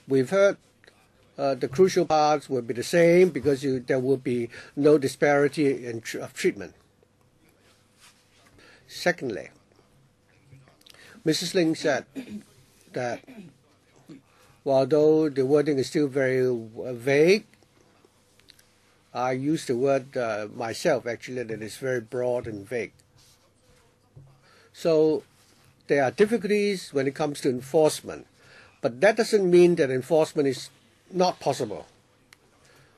We've heard the crucial parts will be the same because there will be no disparity of treatment. Secondly, Mrs. Ling said that although the wording is still very vague, I used the word myself actually that it's very broad and vague. So there are difficulties when it comes to enforcement, but that doesn't mean that enforcement is not possible.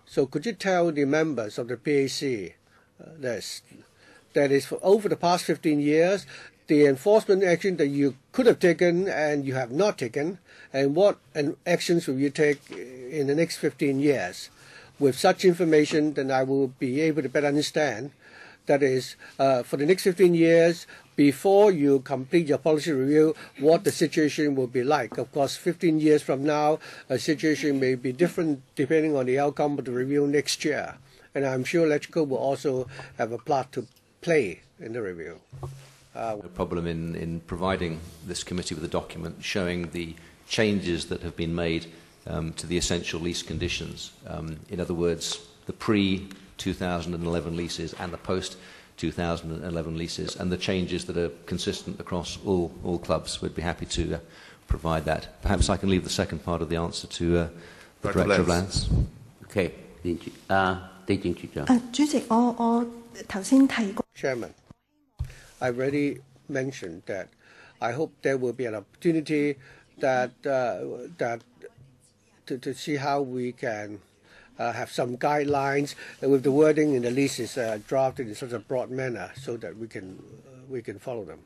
So could you tell the members of the PAC that is for over the past 15 years, the enforcement action that you could have taken and you have not taken, and what actions will you take in the next 15 years? With such information, then I will be able to better understand. That is, for the next 15 years, before you complete your policy review, what the situation will be like. Of course, 15 years from now, a situation may be different depending on the outcome of the review next year. And I'm sure Electrical will also have a part to play in the review. No problem in providing this committee with a document showing the changes that have been made to the essential lease conditions. In other words, the pre-2011 leases and the post-2011 leases, and the changes that are consistent across all clubs. We'd be happy to provide that. Perhaps I can leave the second part of the answer to the Director of Lands. Okay. Chairman, I already mentioned that I hope there will be an opportunity to see how we can have some guidelines with the wording in the leases drafted in such a broad manner so that we can follow them.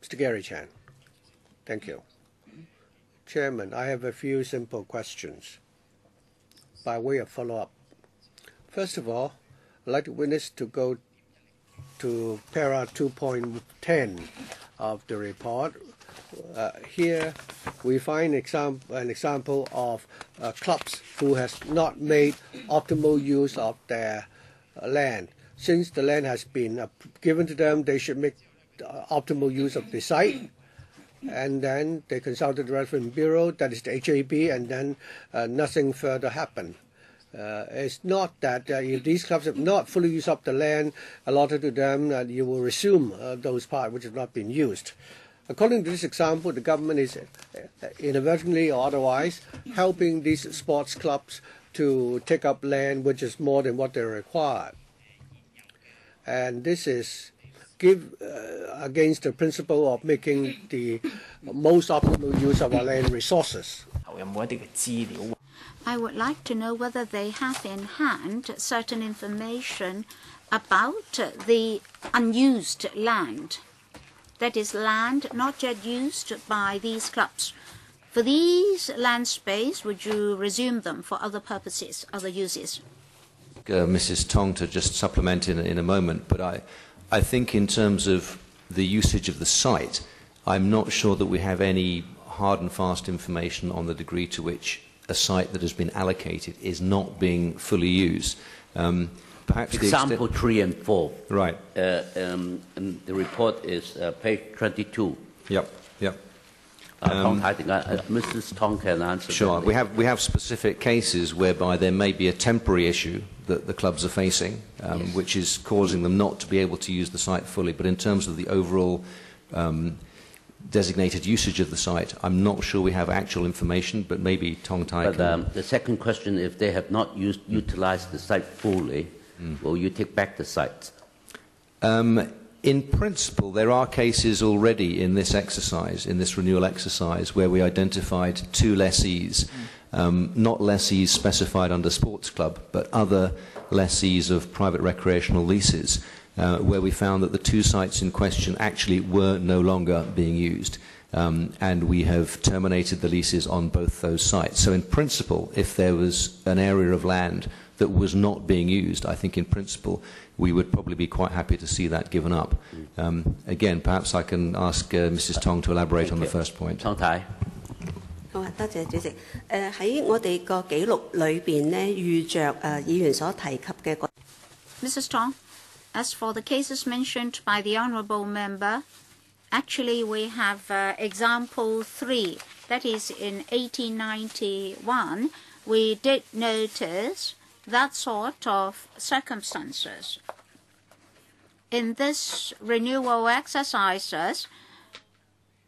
Mr. Gary Chan, thank you. Chairman, I have a few simple questions by way of follow-up. First of all, I'd like the witness to go to para 2.10 of the report. Here we find an example of clubs who has not made optimal use of their land. Since the land has been given to them, they should make optimal use of the site. And then they consulted the Reference Bureau, that is the HAB, and then nothing further happened. It's not that if these clubs have not fully used up the land allotted to them, you will resume those parts which have not been used. According to this example, the government is inadvertently or otherwise helping these sports clubs to take up land which is more than what they require. And this is against the principle of making the most optimal use of our land resources. I would like to know whether they have in hand certain information about the unused land. That is, land not yet used by these clubs. For these land space, would you resume them for other purposes, other uses? Mrs. Tong to just supplement in a moment, but I think in terms of the usage of the site, I'm not sure that we have any hard and fast information on the degree to which a site that has been allocated is not being fully used. Perhaps example 3 and 4. Right. And the report is page 22. Yep. Mrs. Tong can answer. Sure. That. We have specific cases whereby there may be a temporary issue that the clubs are facing, yes, which is causing them not to be able to use the site fully. But in terms of the overall designated usage of the site, I'm not sure we have actual information, but maybe Tong Tai can... But the second question, if they have not utilized the site fully, will you take back the site? In principle, there are cases already in this exercise, in this renewal exercise, where we identified 2 lessees, not lessees specified under sports club, but other lessees of private recreational leases, where we found that the 2 sites in question actually were no longer being used. And we have terminated the leases on both those sites. So in principle, if there was an area of land that was not being used, I think in principle we would probably be quite happy to see that given up. Again, perhaps I can ask Mrs. Tong to elaborate on the first point. Tong Tai. 好啊，多謝主席。喺我哋個記錄裏邊呢，遇着議員所提及嘅個。Mrs. Tong, as for the cases mentioned by the honourable member, actually we have example 3. That is, in 1891, we did notice that sort of circumstances. In this renewal exercises,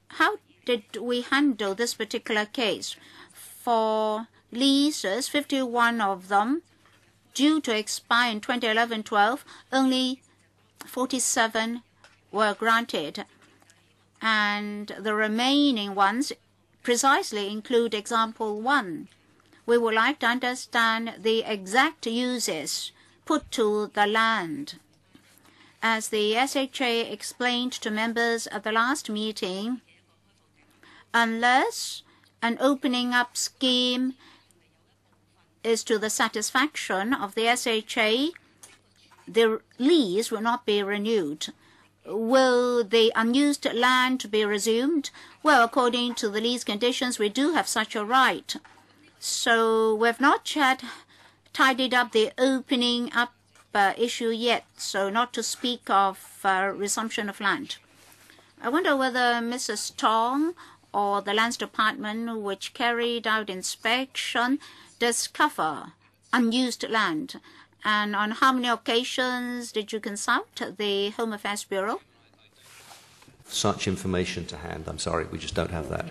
how did we handle this particular case? For leases, 51 of them due to expire in 2011-12, only 47 were granted, and the remaining ones precisely include example 1. We would like to understand the exact uses put to the land. As the SHA explained to members at the last meeting, unless an opening up scheme is to the satisfaction of the SHA, the lease will not be renewed. Will the unused land be resumed? Well, according to the lease conditions, we do have such a right. So we've not yet tidied up the opening up issue yet, so not to speak of resumption of land. I wonder whether Mrs. Tong or the Lands Department, which carried out inspection, discover unused land. And on how many occasions did you consult the Home Affairs Bureau? Such information to hand. I'm sorry, we just don't have that.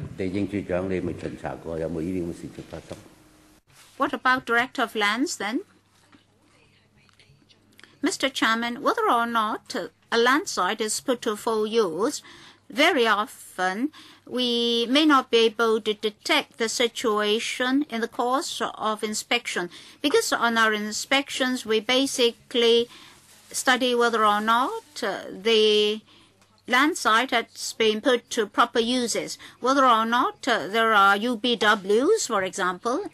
What about Director of Lands then? Mr. Chairman, whether or not a land site is put to full use, very often we may not be able to detect the situation in the course of inspection, because on our inspections we basically study whether or not the land site has been put to proper uses, whether or not there are UBWs, for example.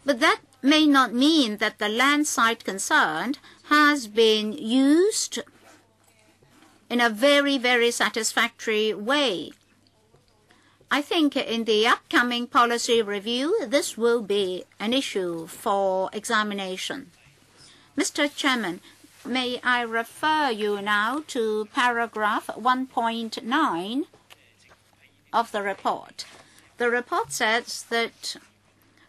But that may not mean that the land site concerned has been used in a very, very satisfactory way. I think in the upcoming policy review, this will be an issue for examination. Mr. Chairman, may I refer you now to paragraph 1.9 of the report. The report says that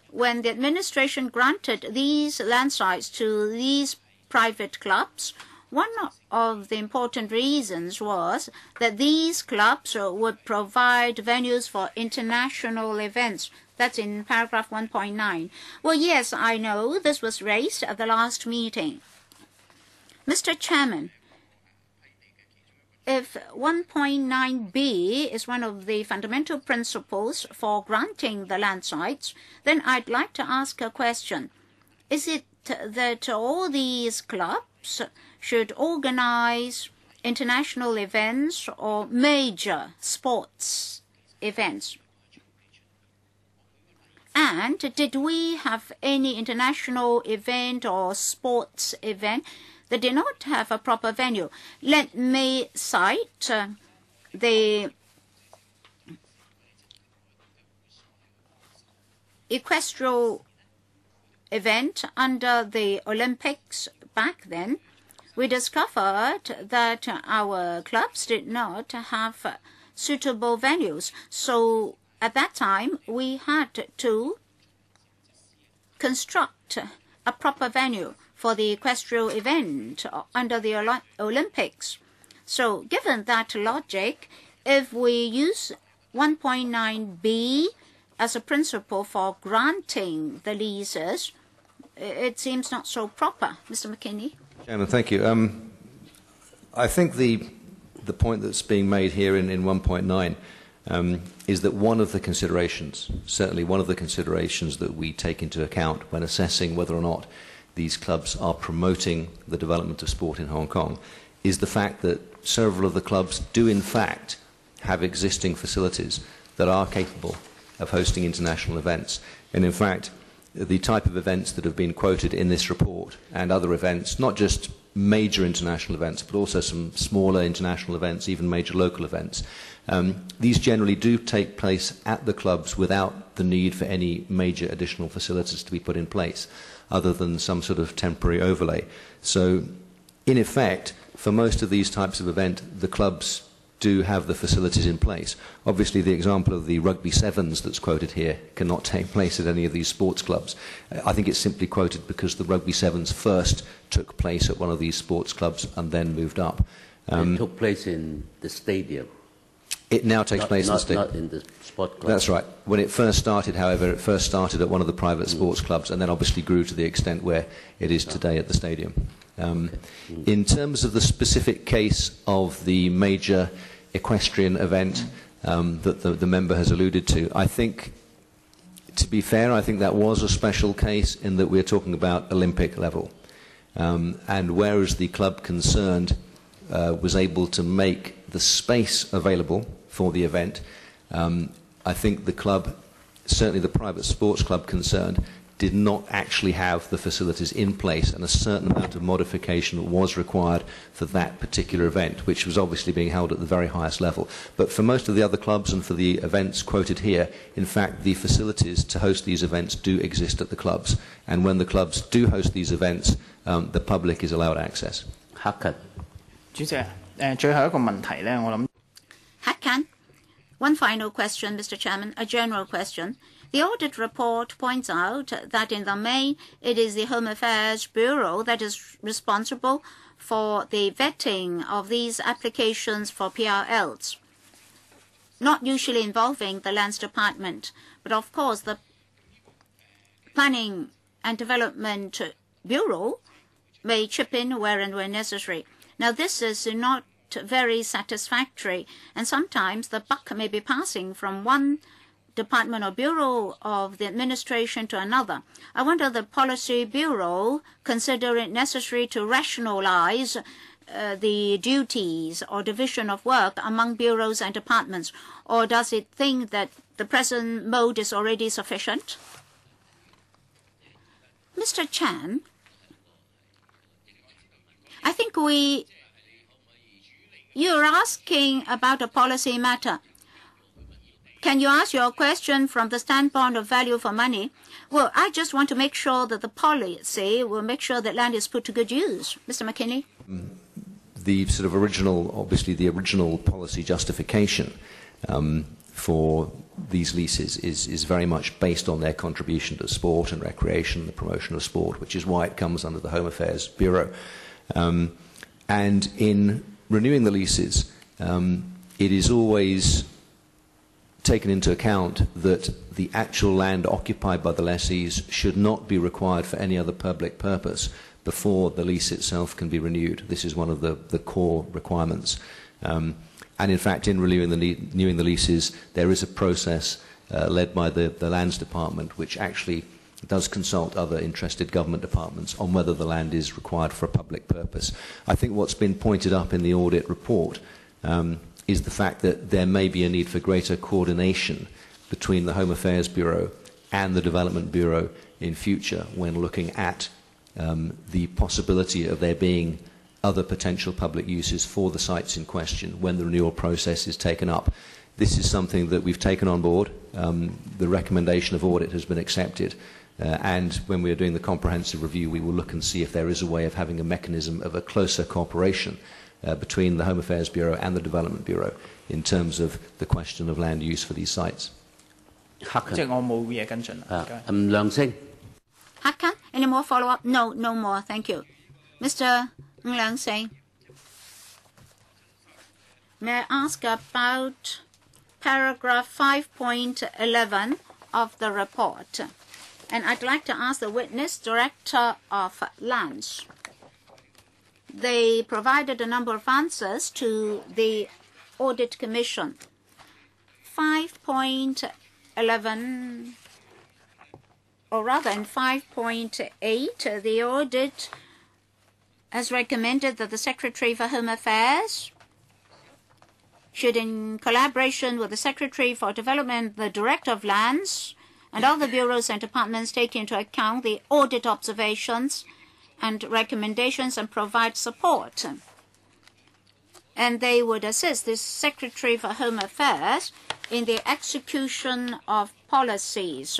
when the administration granted these land sites to these private clubs, one of the important reasons was that these clubs would provide venues for international events. That's in paragraph 1.9. Well, yes, I know this was raised at the last meeting. Mr. Chairman, if 1.9b is one of the fundamental principles for granting the land sites, then I'd like to ask a question. Is it that all these clubs should organize international events or major sports events? And did we have any international event or sports event that did not have a proper venue? Let me cite the equestrial event under the Olympics back then. We discovered that our clubs did not have suitable venues. So at that time, we had to construct a proper venue for the equestrial event under the Olympics. So given that logic, if we use 1.9b as a principle for granting the leases, it seems not so proper. Mr. McKinney. Chairman, thank you. I think the point that's being made here in 1.9 is that one of the considerations, certainly one of the considerations that we take into account when assessing whether or not these clubs are promoting the development of sport in Hong Kong, is the fact that several of the clubs do in fact have existing facilities that are capable of hosting international events. And in fact, the type of events that have been quoted in this report and other events, not just major international events, but also some smaller international events, even major local events, these generally do take place at the clubs without the need for any major additional facilities to be put in place, other than some sort of temporary overlay. So, in effect, for most of these types of event, the clubs do have the facilities in place. Obviously, the example of the rugby sevens that's quoted here cannot take place at any of these sports clubs. I think it's simply quoted because the rugby sevens first took place at one of these sports clubs and then moved up. It took place in the stadium. It now takes place in the stadium. Not in the sport club. That's right. When it first started, however, it first started at one of the private sports clubs and then obviously grew to the extent where it is today at the stadium. In terms of the specific case of the major equestrian event that the member has alluded to, I think, to be fair, I think that was a special case in that we're talking about Olympic level. And whereas the club concerned was able to make the space available for the event, I think the club, certainly the private sports club concerned, did not actually have the facilities in place, and a certain amount of modification was required for that particular event, which was obviously being held at the very highest level. But for most of the other clubs and for the events quoted here, in fact, the facilities to host these events do exist at the clubs. And when the clubs do host these events, the public is allowed access. Hakan. 主席，最後一個問題呢，我諗。Hakan. One final question, Mr. Chairman, a general question. The audit report points out that in the main, it is the Home Affairs Bureau that is responsible for the vetting of these applications for PRLs, not usually involving the Lands Department. But of course, the Planning and Development Bureau may chip in where and when necessary. Now, this is not very satisfactory, and sometimes the buck may be passing from one department or bureau of the administration to another. I wonder the Policy Bureau consider it necessary to rationalize the duties or division of work among bureaus and departments, or does it think that the present mode is already sufficient? Mr. Chan, I think you're asking about a policy matter. Can you ask your question from the standpoint of value for money? Well, I just want to make sure that the policy will make sure that land is put to good use. Mr. McKinney? The sort of original, obviously the original policy justification for these leases is very much based on their contribution to sport and recreation, the promotion of sport, which is why it comes under the Home Affairs Bureau. And in renewing the leases, it is always taken into account that the actual land occupied by the lessees should not be required for any other public purpose before the lease itself can be renewed. This is one of the core requirements. And in fact, in renewing the leases, there is a process led by the Lands Department, which actually does consult other interested government departments on whether the land is required for a public purpose. I think what's been pointed up in the audit report is the fact that there may be a need for greater coordination between the Home Affairs Bureau and the Development Bureau in future when looking at the possibility of there being other potential public uses for the sites in question when the renewal process is taken up. This is something that we've taken on board. The recommendation of audit has been accepted. And when we are doing the comprehensive review, we will look and see if there is a way of having a mechanism of a closer cooperation between the Home Affairs Bureau and the Development Bureau in terms of the question of land use for these sites. Hakan, any more follow-up? No, no more. Thank you. Mr. Ng Seng, may I ask about paragraph 5.11 of the report? And I'd like to ask the witness, Director of Lands. They provided a number of answers to the Audit Commission. 5.11, or rather in 5.8, the audit has recommended that the Secretary for Home Affairs should, in collaboration with the Secretary for Development, the Director of Lands, and other bureaus and departments, take into account the audit observations and recommendations and provide support. And they would assist the Secretary for Home Affairs in the execution of policies.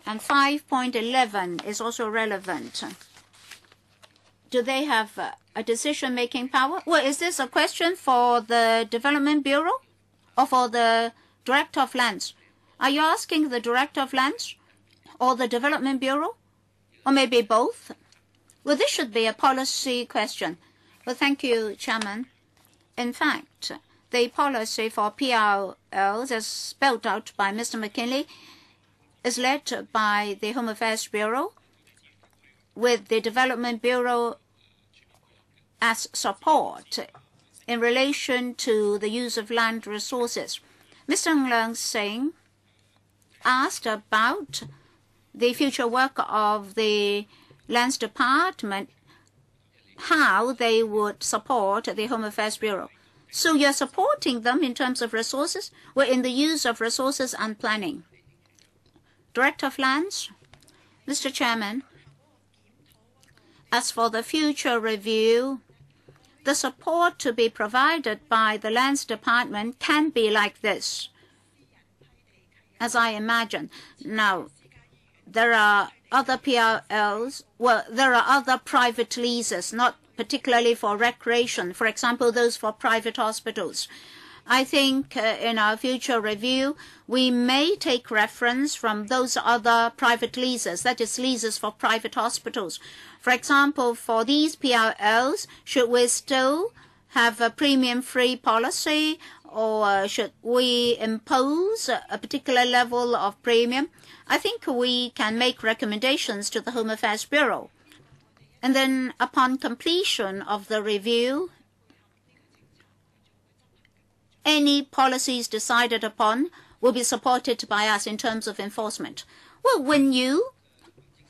And 5.11 is also relevant. Do they have a decision-making power? Well, is this a question for the Development Bureau or for the Director of Lands? Are you asking the Director of Lands or the Development Bureau? Or maybe both? Well, this should be a policy question. Well, thank you, Chairman. In fact, the policy for PRLs, as spelled out by Mr. McKinley, is led by the Home Affairs Bureau with the Development Bureau as support in relation to the use of land resources. Mr. Ng Seng asked about the future work of the Lands Department, how they would support the Home Affairs Bureau. So you're supporting them in terms of resources? Well, in the use of resources and planning. Director of Lands, Mr. Chairman, as for the future review, the support to be provided by the Lands Department can be like this, as I imagine. Now, there are other PRLs, well, there are other private leases, not particularly for recreation, for example, those for private hospitals. I think in our future review, we may take reference from those other private leases, that is, leases for private hospitals. For example, for these PRLs, should we still have a premium-free policy, or should we impose a particular level of premium? I think we can make recommendations to the Home Affairs Bureau. And then upon completion of the review, any policies decided upon will be supported by us in terms of enforcement. Well, when you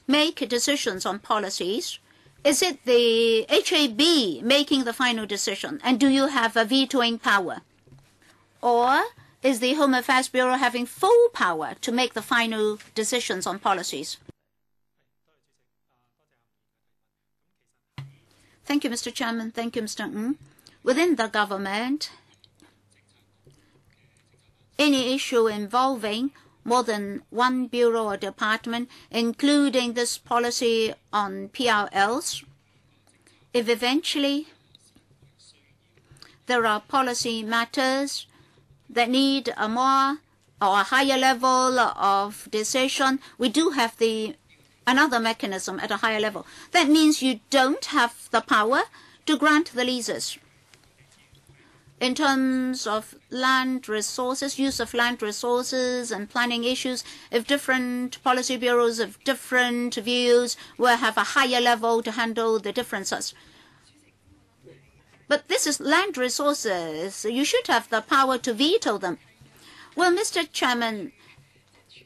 make decisions on policies, is it the HAB making the final decision? And do you have a vetoing power? Or is the Home Affairs Bureau having full power to make the final decisions on policies? Thank you, Mr. Chairman. Thank you, Mr. Ng. Within the government, any issue involving more than one bureau or department, including this policy on PRLs, if eventually there are policy matters that need a more or a higher level of decision, we do have another mechanism at a higher level. That means you don't have the power to grant the leases. In terms of land resources, use of land resources and planning issues, if different policy bureaus of different views will have a higher level to handle the differences. But this is land resources. You should have the power to veto them. Well, Mr. Chairman,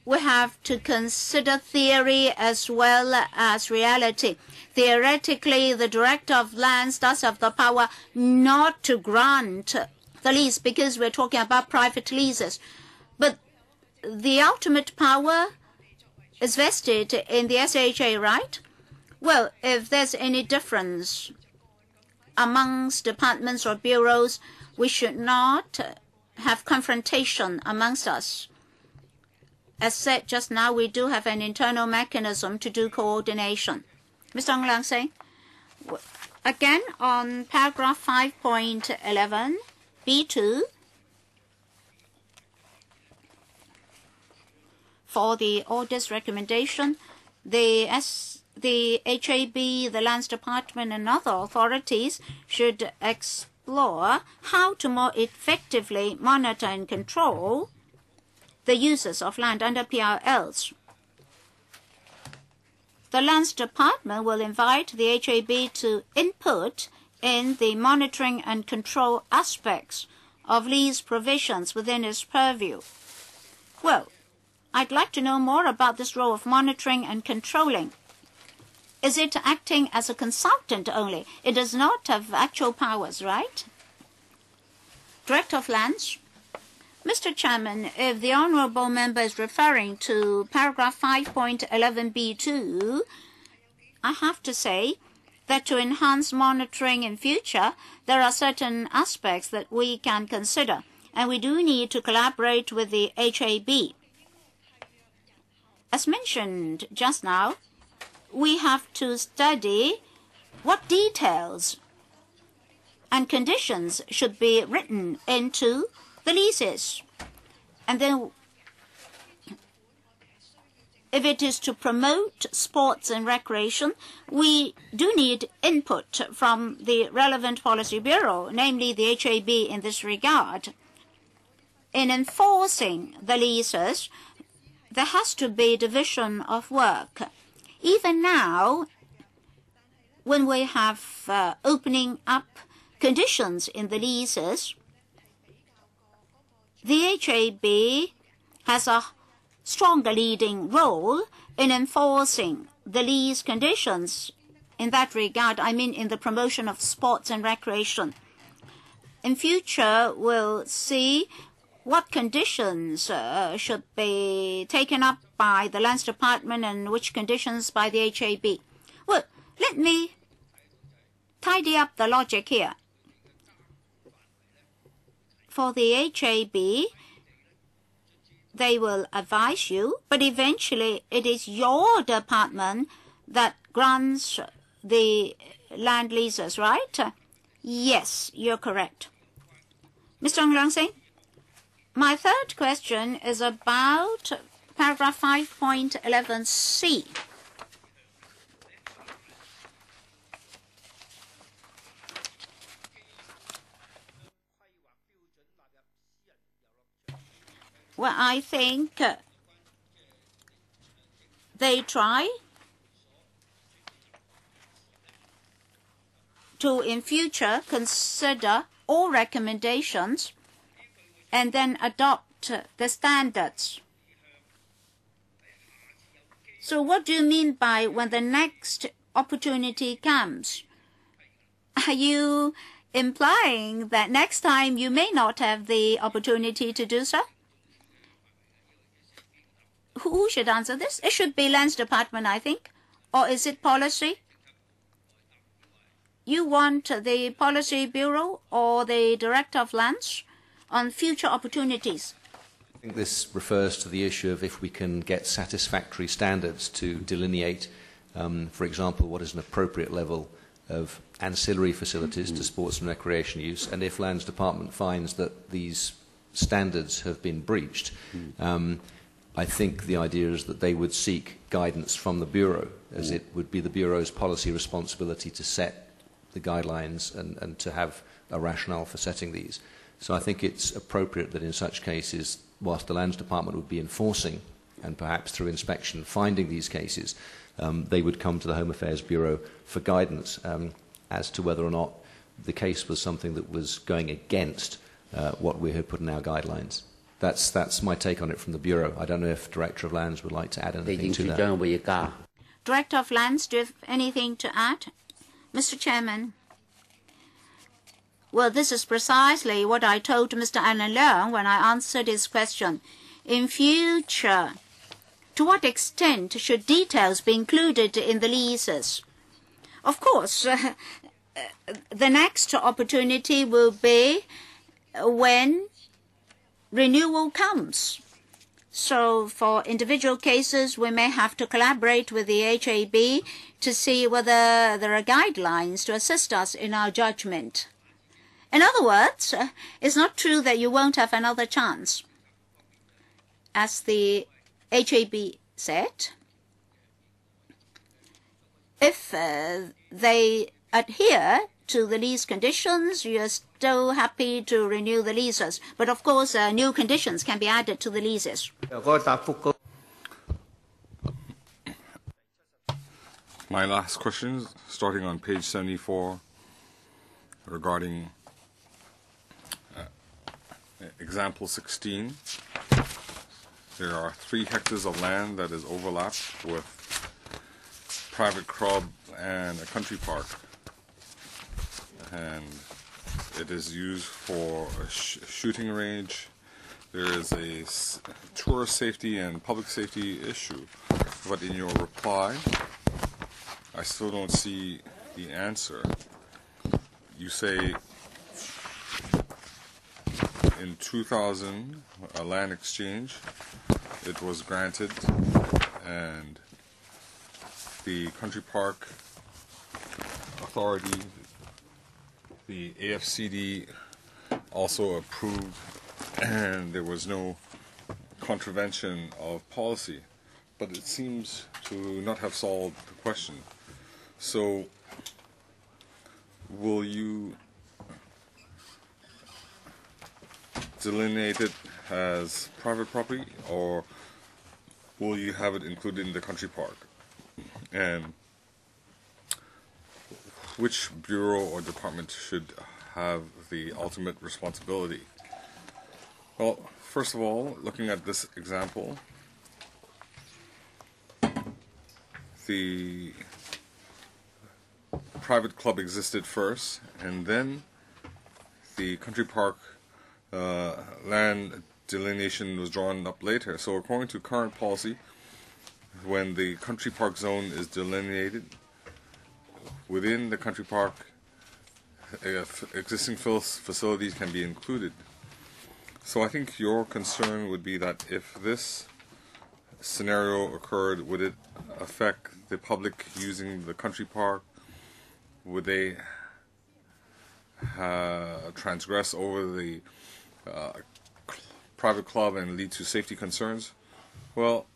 we have to consider theory as well as reality. Theoretically, the Director of Lands does have the power not to grant the lease because we're talking about private leases. But the ultimate power is vested in the SHA, right? Well, if there's any difference amongst departments or bureaus, we should not have confrontation amongst us. As said just now, we do have an internal mechanism to do coordination. Mr. Ong Leung saying, again on paragraph 5.11, B2, for the audit's recommendation, the HAB, the Lands Department, and other authorities should explore how to more effectively monitor and control the uses of land under PRLs. The Lands Department will invite the HAB to input in the monitoring and control aspects of lease provisions within its purview. Well, I'd like to know more about this role of monitoring and controlling. Is it acting as a consultant only? It does not have actual powers, right? Director of Lands. Mr. Chairman, if the honourable member is referring to paragraph 5.11b2, I have to say that to enhance monitoring in future, there are certain aspects that we can consider, and we do need to collaborate with the HAB. As mentioned just now, we have to study what details and conditions should be written into the leases. And then if it is to promote sports and recreation, we do need input from the relevant policy bureau, namely the HAB in this regard. In enforcing the leases, there has to be division of work. Even now, when we have opening up conditions in the leases, the HAB has a stronger leading role in enforcing the lease conditions. In that regard, I mean in the promotion of sports and recreation. In future, we'll see what conditions should be taken up by the Lands Department and which conditions by the HAB. Well, let me tidy up the logic here. For the HAB, they will advise you, but eventually it is your department that grants the land leases, right? Yes, you're correct. Mr. Ong Leung saying, my third question is about paragraph 5.11c. Well, I think they try to, in future, consider all recommendations and then adopt the standards. So what do you mean by when the next opportunity comes? Are you implying that next time you may not have the opportunity to do so? Who should answer this? It should be Lands Department, I think. Or is it policy? You want the Policy Bureau or the Director of Lands on future opportunities? I think this refers to the issue of if we can get satisfactory standards to delineate, for example, what is an appropriate level of ancillary facilities to sports and recreation use, and if Lands Department finds that these standards have been breached, I think the idea is that they would seek guidance from the Bureau, as it would be the Bureau's policy responsibility to set the guidelines and to have a rationale for setting these. So I think it's appropriate that in such cases, whilst the Lands Department would be enforcing and perhaps through inspection finding these cases, they would come to the Home Affairs Bureau for guidance as to whether or not the case was something that was going against what we had put in our guidelines. That's my take on it from the Bureau. I don't know if Director of Lands would like to add anything to that. Director of Lands, do you have anything to add? Mr. Chairman. Well, this is precisely what I told Mr. Alan Leung when I answered his question. In future, to what extent should details be included in the leases? Of course, the next opportunity will be when renewal comes. So for individual cases, we may have to collaborate with the HAB to see whether there are guidelines to assist us in our judgment. In other words, it's not true that you won't have another chance. As the HAB said, if they adhere to the lease conditions, you are still happy to renew the leases. But of course, new conditions can be added to the leases. My last question, starting on page 74, regarding example 16. There are 3 hectares of land that is overlapped with private club and a country park, and it is used for a shooting range. There is a tourist safety and public safety issue, but in your reply, I still don't see the answer. You say in 2000, a land exchange, it was granted, and the Country Park Authority, the AFCD, also approved, and there was no contravention of policy. But it seems to not have solved the question. So, will you delineate it as private property, or will you have it included in the country park? And which bureau or department should have the ultimate responsibility? Well, first of all, looking at this example, the private club existed first, and then the country park land delineation was drawn up later. So according to current policy, when the country park zone is delineated, within the country park, existing facilities can be included. So I think your concern would be that if this scenario occurred, would it affect the public using the country park? Would they transgress over the private club and lead to safety concerns? Well,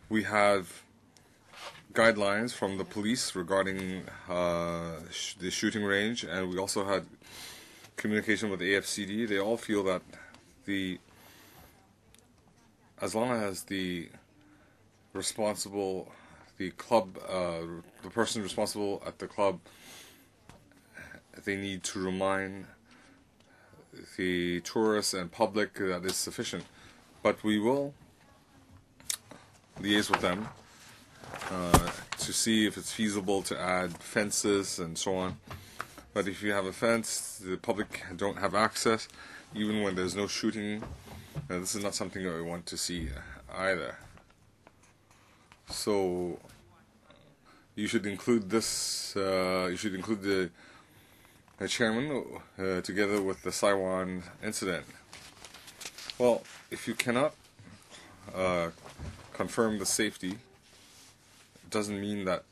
we have guidelines from the police regarding the shooting range, and we also had communication with the AFCD. They all feel that as long as the club, the person responsible at the club, they need to remind the tourists and public that is sufficient. But we will liaise with them to see if it's feasible to add fences and so on. But if you have a fence, the public don't have access, even when there's no shooting. This is not something that we want to see either. So you should include this. You should include the chairman together with the Saiwan incident. Well, if you cannot confirm the safety, it doesn't mean that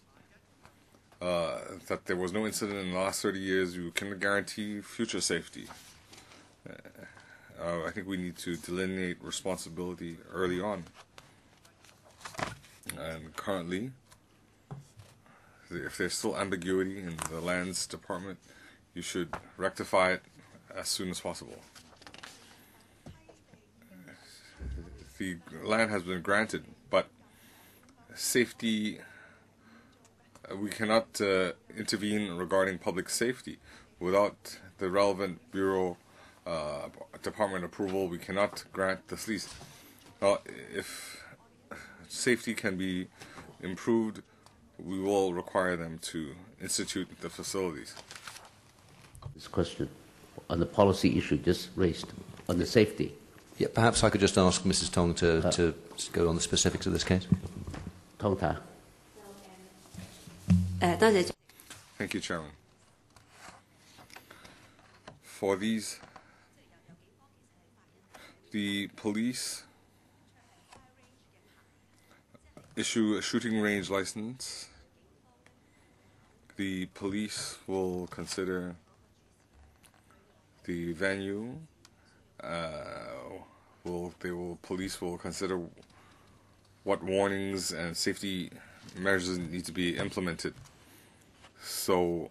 that there was no incident in the last 30 years. You can guarantee future safety. I think we need to delineate responsibility early on. And currently, if there's still ambiguity in the lands department, you should rectify it as soon as possible. The land has been granted, but safety we cannot intervene regarding public safety. Without the relevant bureau department approval, we cannot grant this lease. If safety can be improved, we will require them to institute the facilities. This question on the policy issue just raised on the safety. Yeah, perhaps I could just ask Mrs. Tong to go on the specifics of this case. Tong Ta. Thank you, Chairman. For these, the police issue a shooting range license. The police will consider the venue. Police will consider what warnings and safety measures need to be implemented. So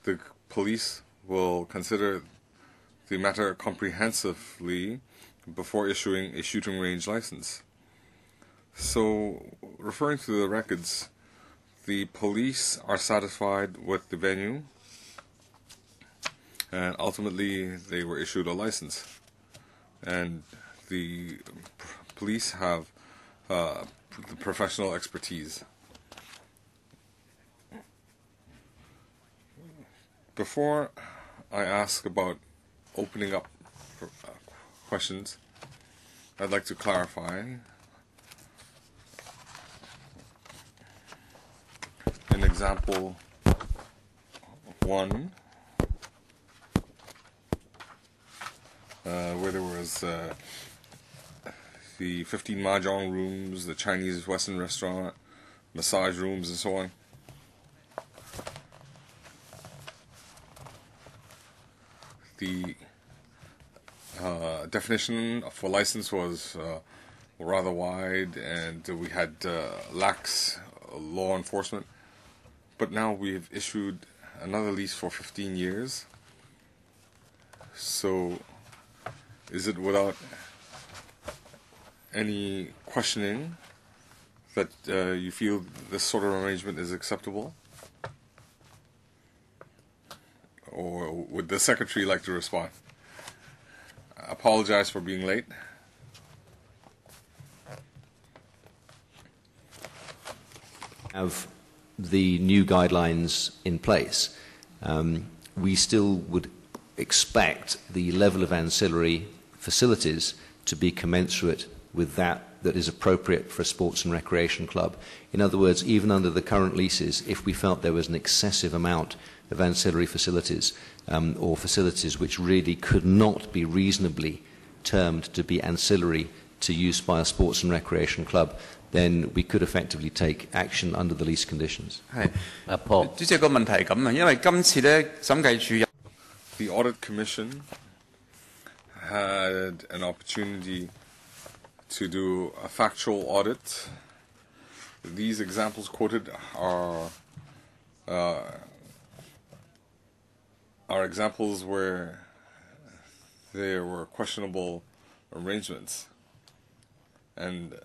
the police will consider the matter comprehensively before issuing a shooting range license. So, referring to the records, the police are satisfied with the venue, and ultimately they were issued a license. And the police have the professional expertise. Before I ask about opening up questions, I'd like to clarify. In example 1, where there was the 15 mahjong rooms, the Chinese Western restaurant, massage rooms, and so on. The definition for license was rather wide, and we had lax law enforcement. But now we've issued another lease for 15 years. So is it without any questioning that you feel this sort of arrangement is acceptable? Or would the Secretary like to respond? I apologize for being late. Have the new guidelines in place, we still would expect the level of ancillary facilities to be commensurate with that is appropriate for a sports and recreation club. In other words, even under the current leases, if we felt there was an excessive amount of ancillary facilities or facilities which really could not be reasonably termed to be ancillary to use by a sports and recreation club, then we could effectively take action under the lease conditions. Paul. 主席個問題係咁啊，因為今次咧審計署 The Audit Commission had an opportunity to do a factual audit. These examples quoted are examples where there were questionable arrangements, and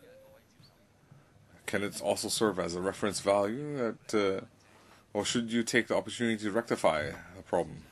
can it also serve as a reference value that, or should you take the opportunity to rectify the problem?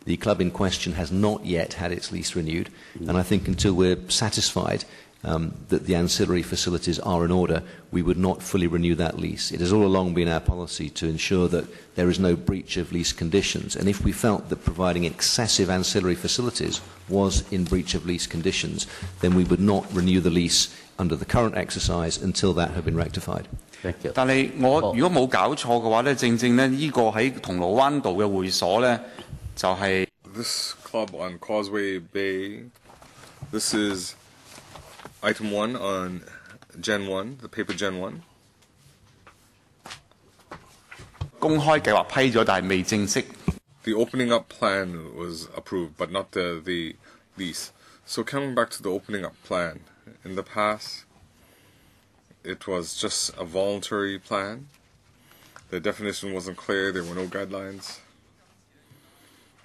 The club in question has not yet had its lease renewed, and I think until we're satisfied that the ancillary facilities are in order, we would not fully renew that lease. It has all along been our policy to ensure that there is no breach of lease conditions, and if we felt that providing excessive ancillary facilities was in breach of lease conditions, then we would not renew the lease under the current exercise until that had been rectified. 但係我如果冇搞錯嘅話咧，正正咧呢個喺銅鑼灣道嘅會所咧，就係 This club on Causeway Bay. This is item 1 on Gen 1, the paper Gen 1. 公開計劃批咗，但係未正式。The opening up plan was approved, but not the lease. So coming back to the opening up plan, in the past, it was just a voluntary plan. The definition wasn't clear. There were no guidelines.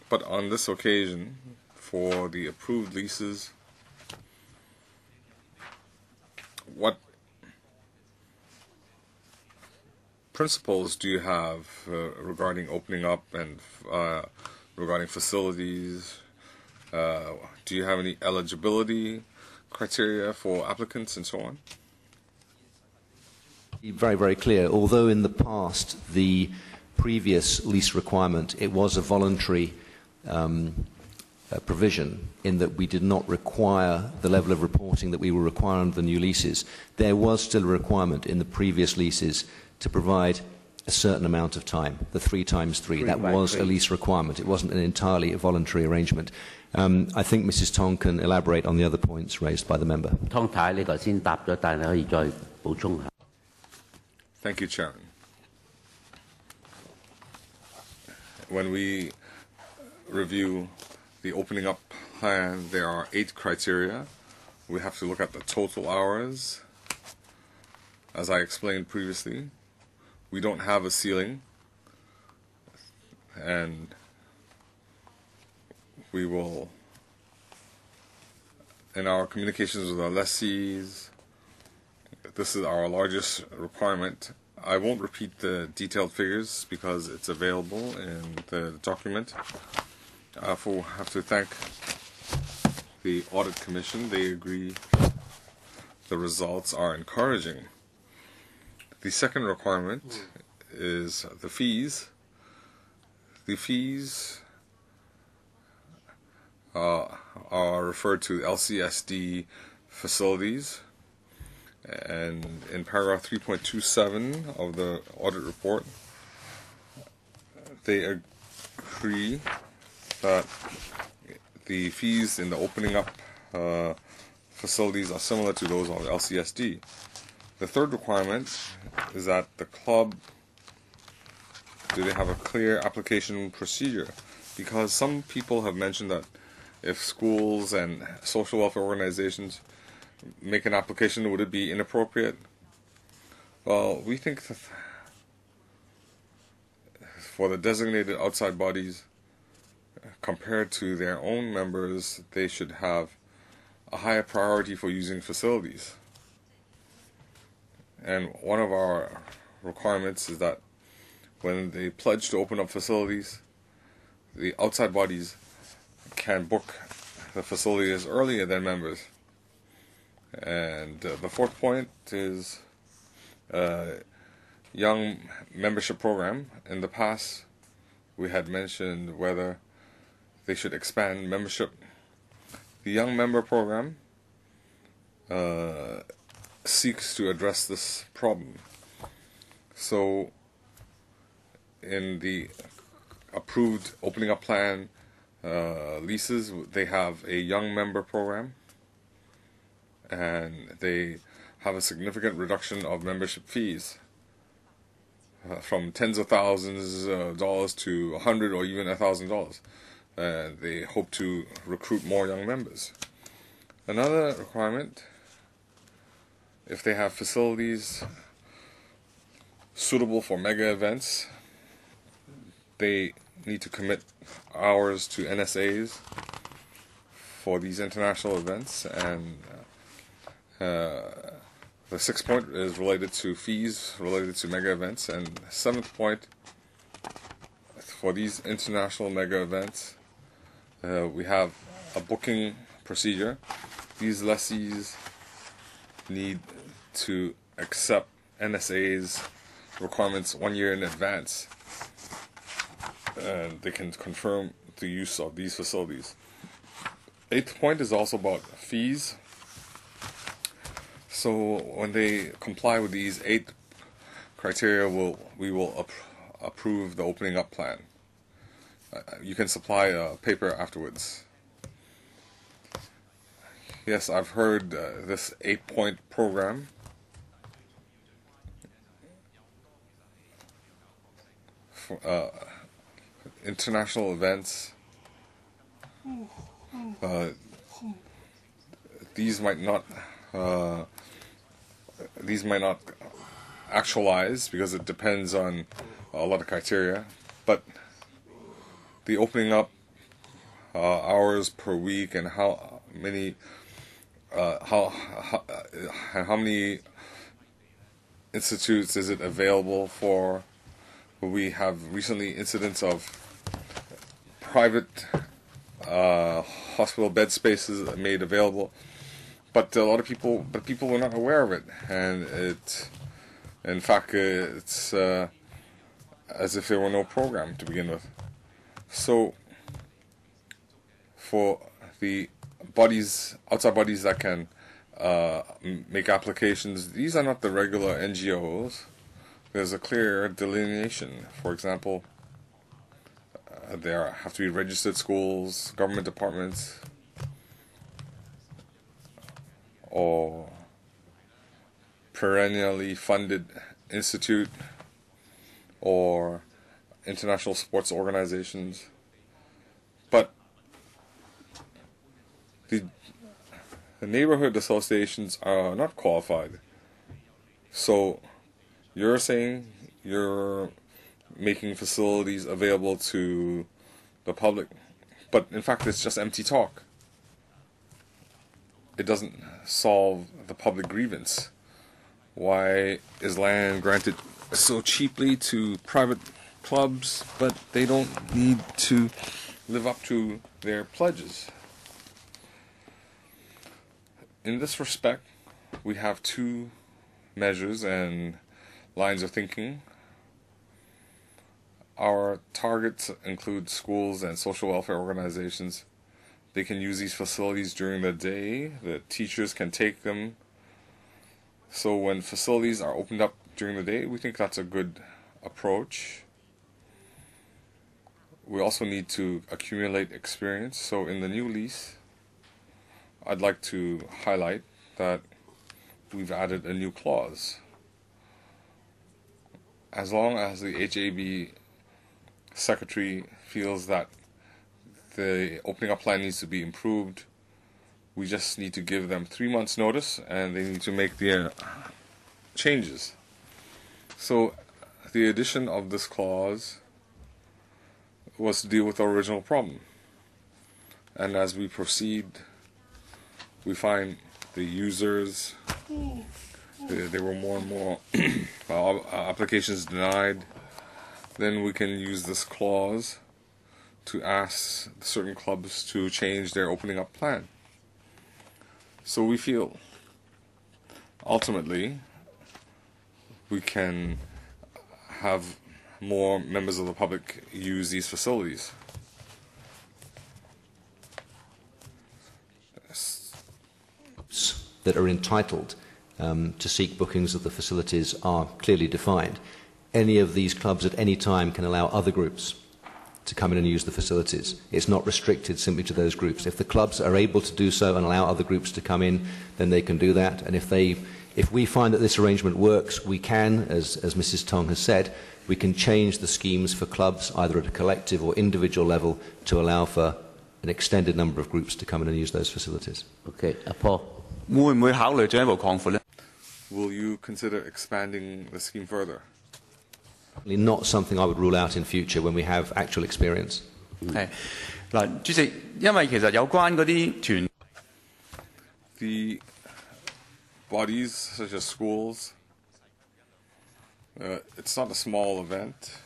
But on this occasion, for the approved leases, what principles do you have regarding opening up and regarding facilities? Do you have any eligibility criteria for applicants and so on? Very, very clear. Although in the past the previous lease requirement, it was a voluntary provision in that we did not require the level of reporting that we will require under the new leases, there was still a requirement in the previous leases to provide a certain amount of time, the 3 times 3. That was a lease requirement. It wasn't an entirely voluntary arrangement. I think Mrs. Tong can elaborate on the other points raised by the member. Thank you, Chairman. When we review the opening up plan, there are 8 criteria. We have to look at the total hours. As I explained previously, we don't have a ceiling, and we will, in our communications with our lessees, this is our largest requirement. I won't repeat the detailed figures because it's available in the document. I have to thank the Audit Commission. They agree the results are encouraging. The second requirement is the fees. The fees are referred to LCSD facilities, and in paragraph 3.27 of the audit report, they agree that the fees in the opening up facilities are similar to those of LCSD. The third requirement is that the club, do they have a clear application procedure? Because some people have mentioned that if schools and social welfare organizations make an application, would it be inappropriate? Well, we think that for the designated outside bodies, compared to their own members, they should have a higher priority for using facilities. And one of our requirements is that when they pledge to open up facilities, the outside bodies can book the facilities earlier than members. And the fourth point is young membership program. In the past, we had mentioned whether they should expand membership. The young member program seeks to address this problem. So in the approved opening up plan leases, they have a young member program, and they have a significant reduction of membership fees from tens of thousands of dollars to $100 or even $1,000. And they hope to recruit more young members. Another requirement, if they have facilities suitable for mega events, they need to commit hours to NSAs for these international events. And the sixth point is related to fees related to mega events. And the seventh point, for these international mega events, we have a booking procedure. These lessees need to accept NSA's requirements 1 year in advance, and they can confirm the use of these facilities. Eighth point is also about fees. So when they comply with these 8 criteria, we will approve the opening up plan. You can supply a paper afterwards. Yes, I've heard this 8-point program. For international events, these might not actualize because it depends on a lot of criteria, but the opening up hours per week and how many institutes is it available for? We have recently incidents of private hospital bed spaces made available, but a lot of people were not aware of it, and in fact, it's as if there were no program to begin with. So, for the bodies, outside bodies that can make applications, these are not the regular NGOs. There's a clear delineation. For example, there have to be registered schools, government departments, or perennially funded institute, or international sports organizations. But the neighborhood associations are not qualified. So you're saying you're making facilities available to the public, but in fact it's just empty talk. It doesn't solve the public grievance. Why is land granted so cheaply to private clubs, but they don't need to live up to their pledges? In this respect, we have two measures and lines of thinking. Our targets include schools and social welfare organizations. They can use these facilities during the day. The teachers can take them. So when facilities are opened up during the day, we think that's a good approach. We also need to accumulate experience. So in the new lease, I'd like to highlight that we've added a new clause. As long as the HAB secretary feels that the opening up plan needs to be improved, we just need to give them 3 months notice and they need to make their changes. So the addition of this clause was to deal with the original problem. And as we proceed, we find the users, there were more and more applications denied. Then we can use this clause to ask certain clubs to change their opening up plan. So we feel ultimately we can have more members of the public use these facilities. That are entitled to seek bookings of the facilities are clearly defined. Any of these clubs at any time can allow other groups to come in and use the facilities. It's not restricted simply to those groups. If the clubs are able to do so and allow other groups to come in, then they can do that. And if we find that this arrangement works, we can, as Mrs. Tong has said, we can change the schemes for clubs either at a collective or individual level to allow for an extended number of groups to come in and use those facilities. Okay, Paul. Will you consider expanding the scheme further? Not something I would rule out in future when we have actual experience. The bodies such as schools, it's not a small event,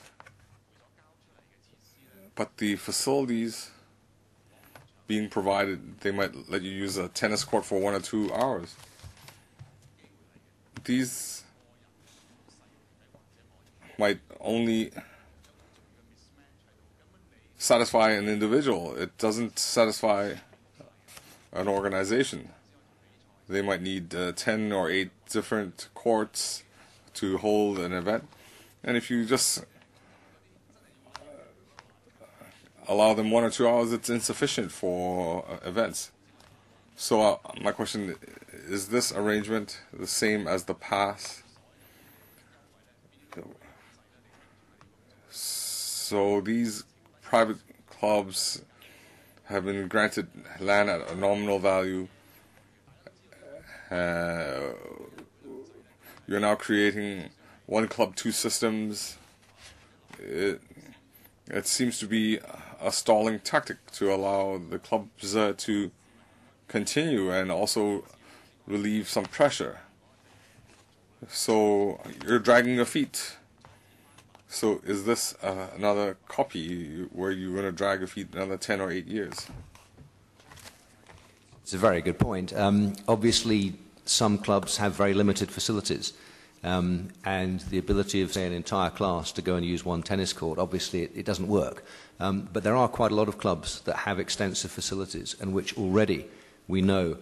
but the facilities being provided, they might let you use a tennis court for 1 or 2 hours. These might only satisfy an individual. It doesn't satisfy an organization. They might need 10 or 8 different courts to hold an event. And if you just allow them 1 or 2 hours, it's insufficient for events. So my question is this arrangement the same as the past? So these private clubs have been granted land at a nominal value. You're now creating one club, two systems. It seems to be a stalling tactic to allow the clubs to continue and also relieve some pressure. So you're dragging your feet. So is this another copy where you're going to drag your feet another 10 or 8 years? It's a very good point. Obviously, some clubs have very limited facilities, and the ability of, say, an entire class to go and use one tennis court, obviously it doesn't work. But there are quite a lot of clubs that have extensive facilities and which already we know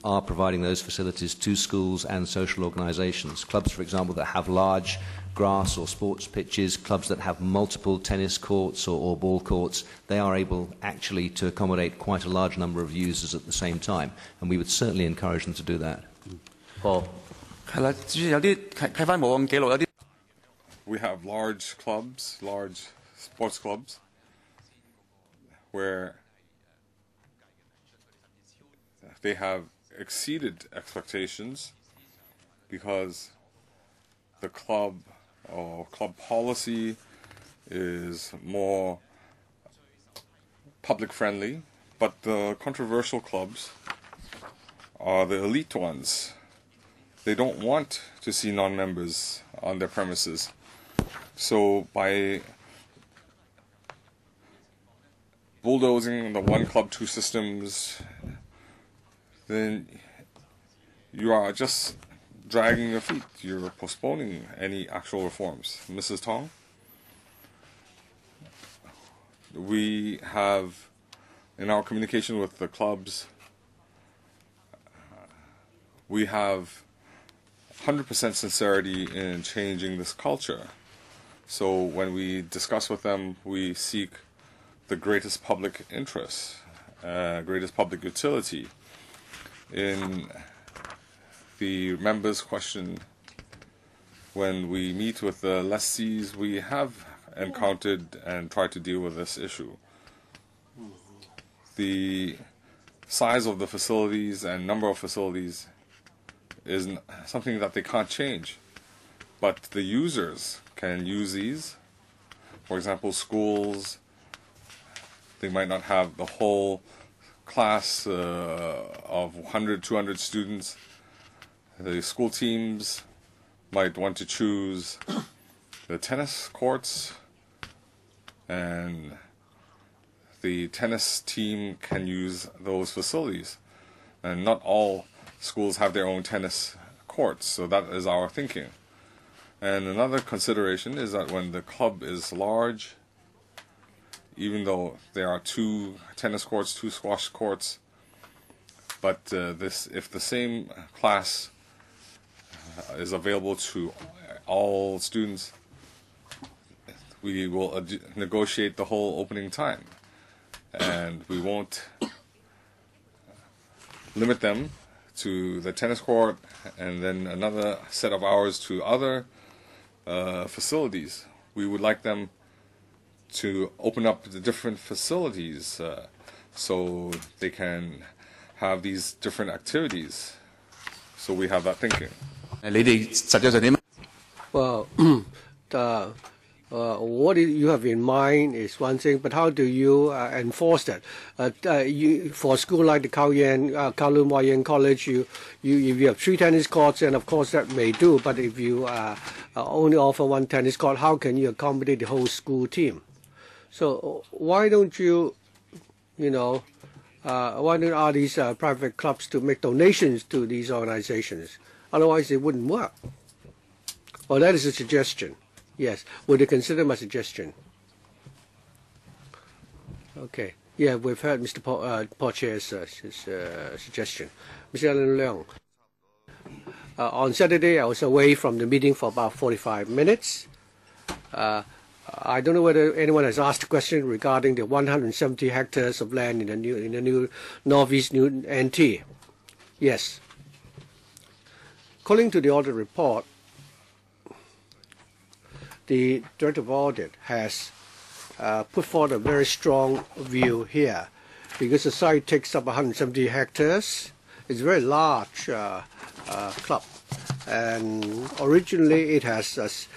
are providing those facilities to schools and social organisations. Clubs, for example, that have large grass or sports pitches, clubs that have multiple tennis courts or ball courts, they are able actually to accommodate quite a large number of users at the same time, and we would certainly encourage them to do that. Paul. We have large clubs, large sports clubs, where they have exceeded expectations because the club or club policy is more public friendly, but the controversial clubs are the elite ones. They don't want to see non-members on their premises. So by bulldozing the one club, two systems, then you are just dragging your feet. You're postponing any actual reforms. Mrs. Tong? We have, in our communication with the clubs, we have 100% sincerity in changing this culture. So when we discuss with them, we seek the greatest public interest, greatest public utility. In the members' question, when we meet with the lessees, we have encountered and tried to deal with this issue. The size of the facilities and number of facilities is something that they can't change, but the users can use these. For example, schools, they might not have the whole class of 100, 200 students. The school teams might want to choose the tennis courts, and the tennis team can use those facilities. And not all schools have their own tennis courts, so that is our thinking. And another consideration is that when the club is large, even though there are 2 tennis courts, 2 squash courts, but if the same class is available to all students, we will negotiate the whole opening time, and we won't limit them to the tennis court and then another set of hours to other facilities. We would like them to open up the different facilities so they can have these different activities. So we have that thinking. Well, what you have in mind is one thing, but how do you enforce that? For a school like the Kowloon Wah Yan College, if you have 3 tennis courts, and of course that may do, but if you only offer 1 tennis court, how can you accommodate the whole school team? So why don't why don't all these private clubs to make donations to these organizations? Otherwise it wouldn't work. Well, that is a suggestion. Yes. Would you consider my suggestion? Okay. Yeah, we've heard Mr. Paul Chair's suggestion. Mr. Alan Leung. On Saturday, I was away from the meeting for about 45 minutes. I don't know whether anyone has asked a question regarding the 170 hectares of land in the new Northeast New NT. Yes. According to the audit report, the Director of Audit has put forward a very strong view here, because the site takes up 170 hectares. It's a very large club, and originally it has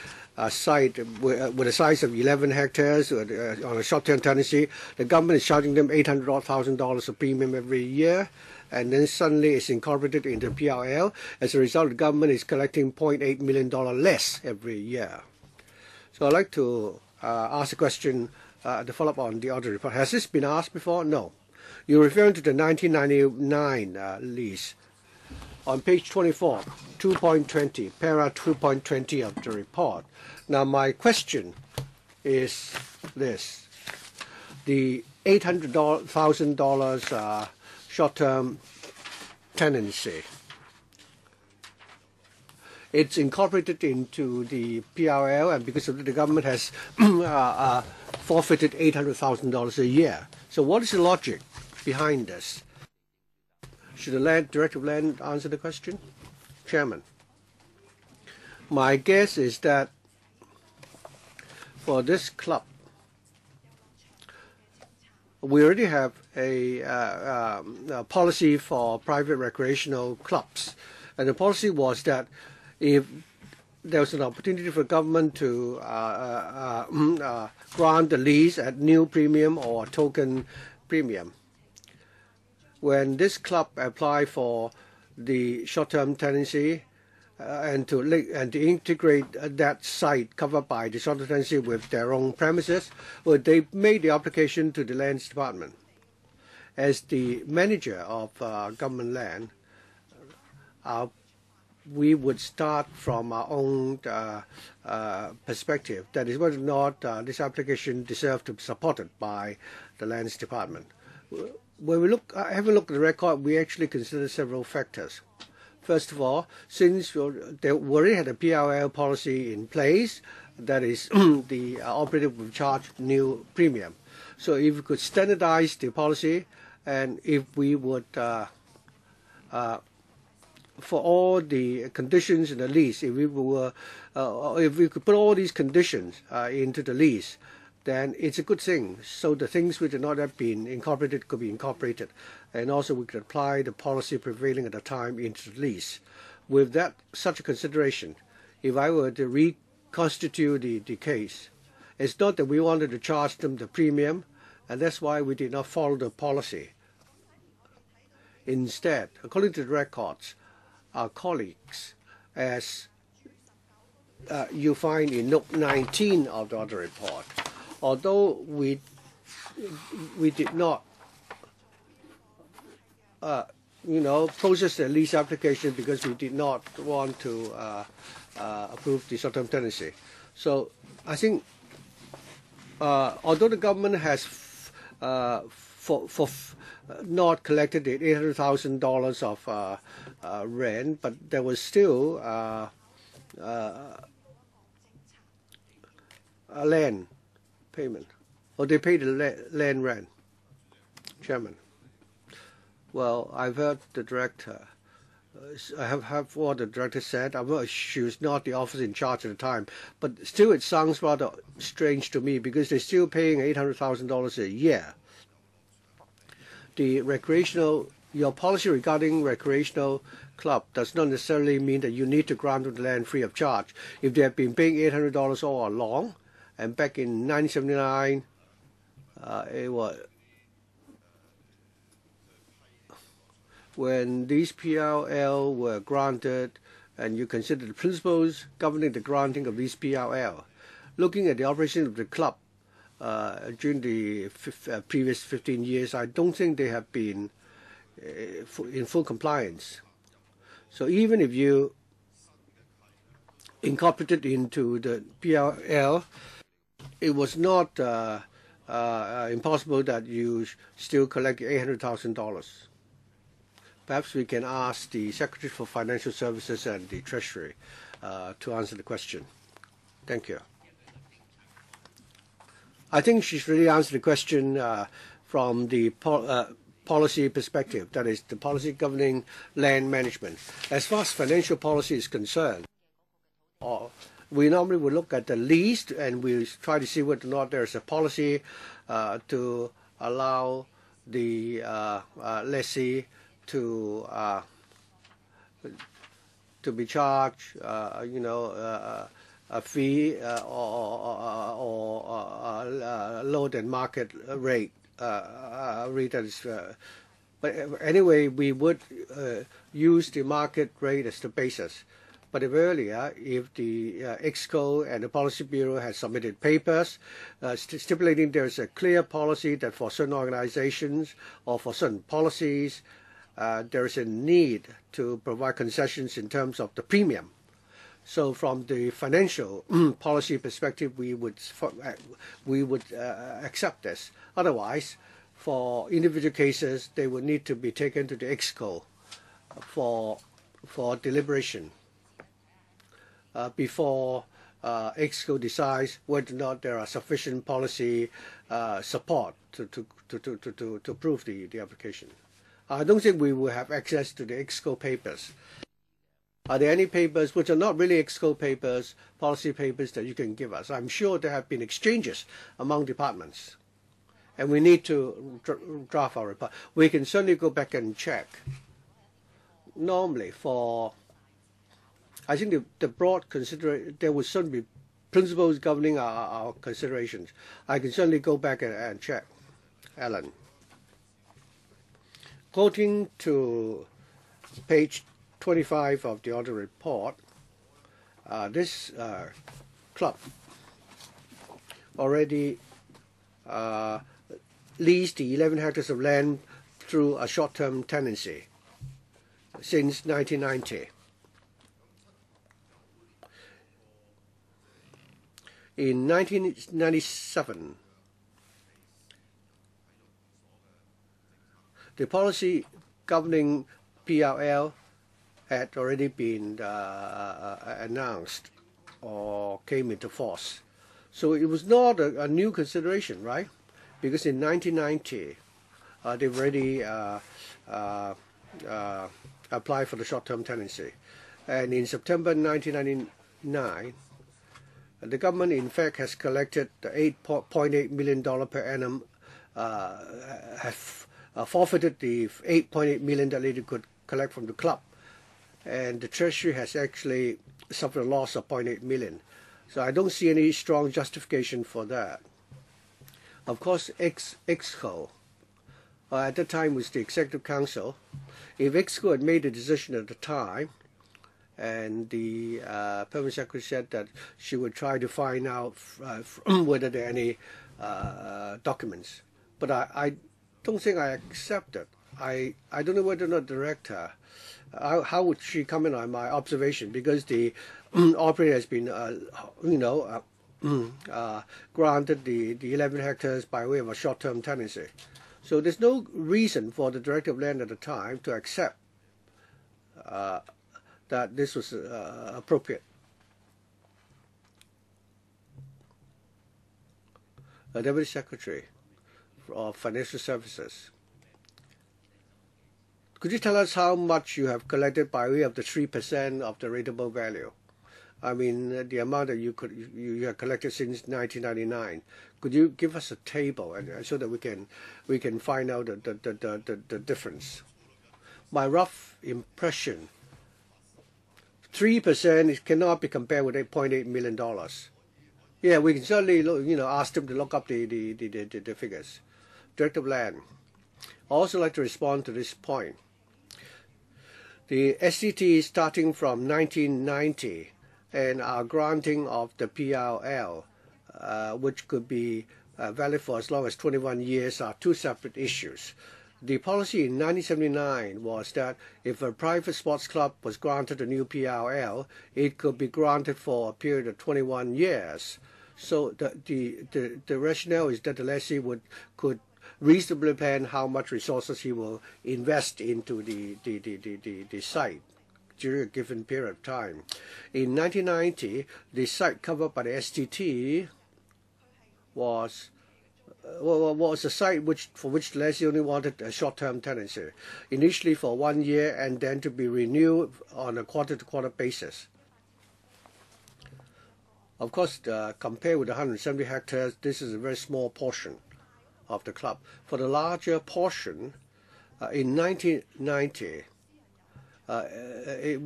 site with a size of 11 hectares on a short-term tenancy, the government is charging them $800,000 of premium every year, and then suddenly it's incorporated into PRL. As a result, the government is collecting $0.8 million less every year. So I'd like to ask a question to follow up on the audit report. Has this been asked before? No. You're referring to the 1999 lease. On page 24, 2.20, para 2.20 of the report. Now, my question is this. The $800,000 short-term tenancy, it's incorporated into the PRL, and because of it, the government has forfeited $800,000 a year. So what is the logic behind this? Should the Director of Land answer the question? Chairman. My guess is that for this club, we already have a policy for private recreational clubs. And the policy was that if there was an opportunity for government to grant the lease at new premium or token premium, when this club applied for the short-term tenancy and to integrate that site covered by the short-term tenancy with their own premises, well, they made the application to the Lands Department. As the manager of government land, we would start from our own perspective. That is whether or not this application deserves to be supported by the Lands Department. When we have a look at the record, we actually consider several factors. First of all, since they already had a PRL policy in place, that is, the operator will charge new premium. So if we could standardize the policy, and if we would, for all the conditions in the lease, if we could put all these conditions into the lease, then it's a good thing. So the things which have not have been incorporated could be incorporated. And also we could apply the policy prevailing at the time into the lease. With that, such a consideration, if I were to reconstitute the case, it's not that we wanted to charge them the premium, and that's why we did not follow the policy. Instead, according to the records, our colleagues, as you find in note 19 of the audit report, although we did not, process the lease application because we did not want to approve the short-term tenancy. So I think, although the government has not collected the $800,000 of rent, but there was still a land payment, or they paid the land rent. Chairman. Well, I've heard the director. I have what the director said. She was not the officer in charge at the time, but still it sounds rather strange to me because they're still paying $800,000 a year. The your policy regarding recreational club does not necessarily mean that you need to grant them the land free of charge. If they have been paying $800 all along, and back in 1979, it was when these PRL were granted, and you consider the principles governing the granting of these PRL, looking at the operation of the club during the previous 15 years, I don't think they have been in full compliance. So even if you incorporated into the PRL, it was not impossible that you still collect $800,000. Perhaps we can ask the Secretary for Financial Services and the Treasury to answer the question. Thank you. I think she's really answered the question from the policy perspective, that is, the policy governing land management. As far as financial policy is concerned, we normally will look at the lease and we try to see whether or not there is a policy to allow the lessee to be charged, a fee or lower than market rate. Rate that is, but anyway, we would use the market rate as the basis. But if the EXCO and the Policy Bureau has submitted papers stipulating there's a clear policy that for certain organizations or for certain policies, there is a need to provide concessions in terms of the premium. So from the financial policy perspective, we would accept this. Otherwise, for individual cases, they would need to be taken to the EXCO for deliberation before EXCO decides whether or not there are sufficient policy support to approve the application. I don't think we will have access to the EXCO papers. Are there any papers which are not really EXCO papers, policy papers that you can give us? I'm sure there have been exchanges among departments, and we need to draft our report. We can certainly go back and check. Normally, I think the broad consideration, there will certainly be principles governing our considerations. I can certainly go back and check. Alan. Quoting to page 25 of the audit report, this club already leased the 11 hectares of land through a short-term tenancy since 1990. In 1997, the policy governing PRL had already been announced or came into force. So it was not a new consideration, right? Because in 1990, they've already applied for the short-term tenancy. And in September 1999, the government, in fact, has collected the $8.8 million per annum, have forfeited the $8.8 million that they could collect from the club. And the Treasury has actually suffered a loss of $0.8 million. So I don't see any strong justification for that. Of course, EXCO, at that time was the Executive Council. If EXCO had made a decision at the time, and the Permanent Secretary said that she would try to find out whether there are any documents. But I don't think I accept it. I don't know whether or not the director, how would she comment on my observation? Because the operator has been, granted the 11 hectares by way of a short-term tenancy. So there's no reason for the Director of Land at the time to accept that this was appropriate. Deputy Secretary of Financial Services, could you tell us how much you have collected by way of the 3% of the rateable value? I mean, the amount that you have collected since 1999. Could you give us a table and so that we can find out the difference? My rough impression, 3% cannot be compared with $8.8 million. Yeah, we can certainly ask them to look up the figures. Director of Land, I also like to respond to this point. The SCT starting from 1990 and our granting of the PRL, which could be valid for as long as 21 years, are two separate issues. The policy in 1979 was that if a private sports club was granted a new PRL, it could be granted for a period of 21 years. So the rationale is that the lessee could reasonably plan how much resources he will invest into the site during a given period of time. In 1990, the site covered by the STT was a site for which the lessee only wanted a short-term tenancy, initially for 1 year and then to be renewed on a quarter-to-quarter basis. Of course, compared with 170 hectares, this is a very small portion of the club. For the larger portion, in 1990, there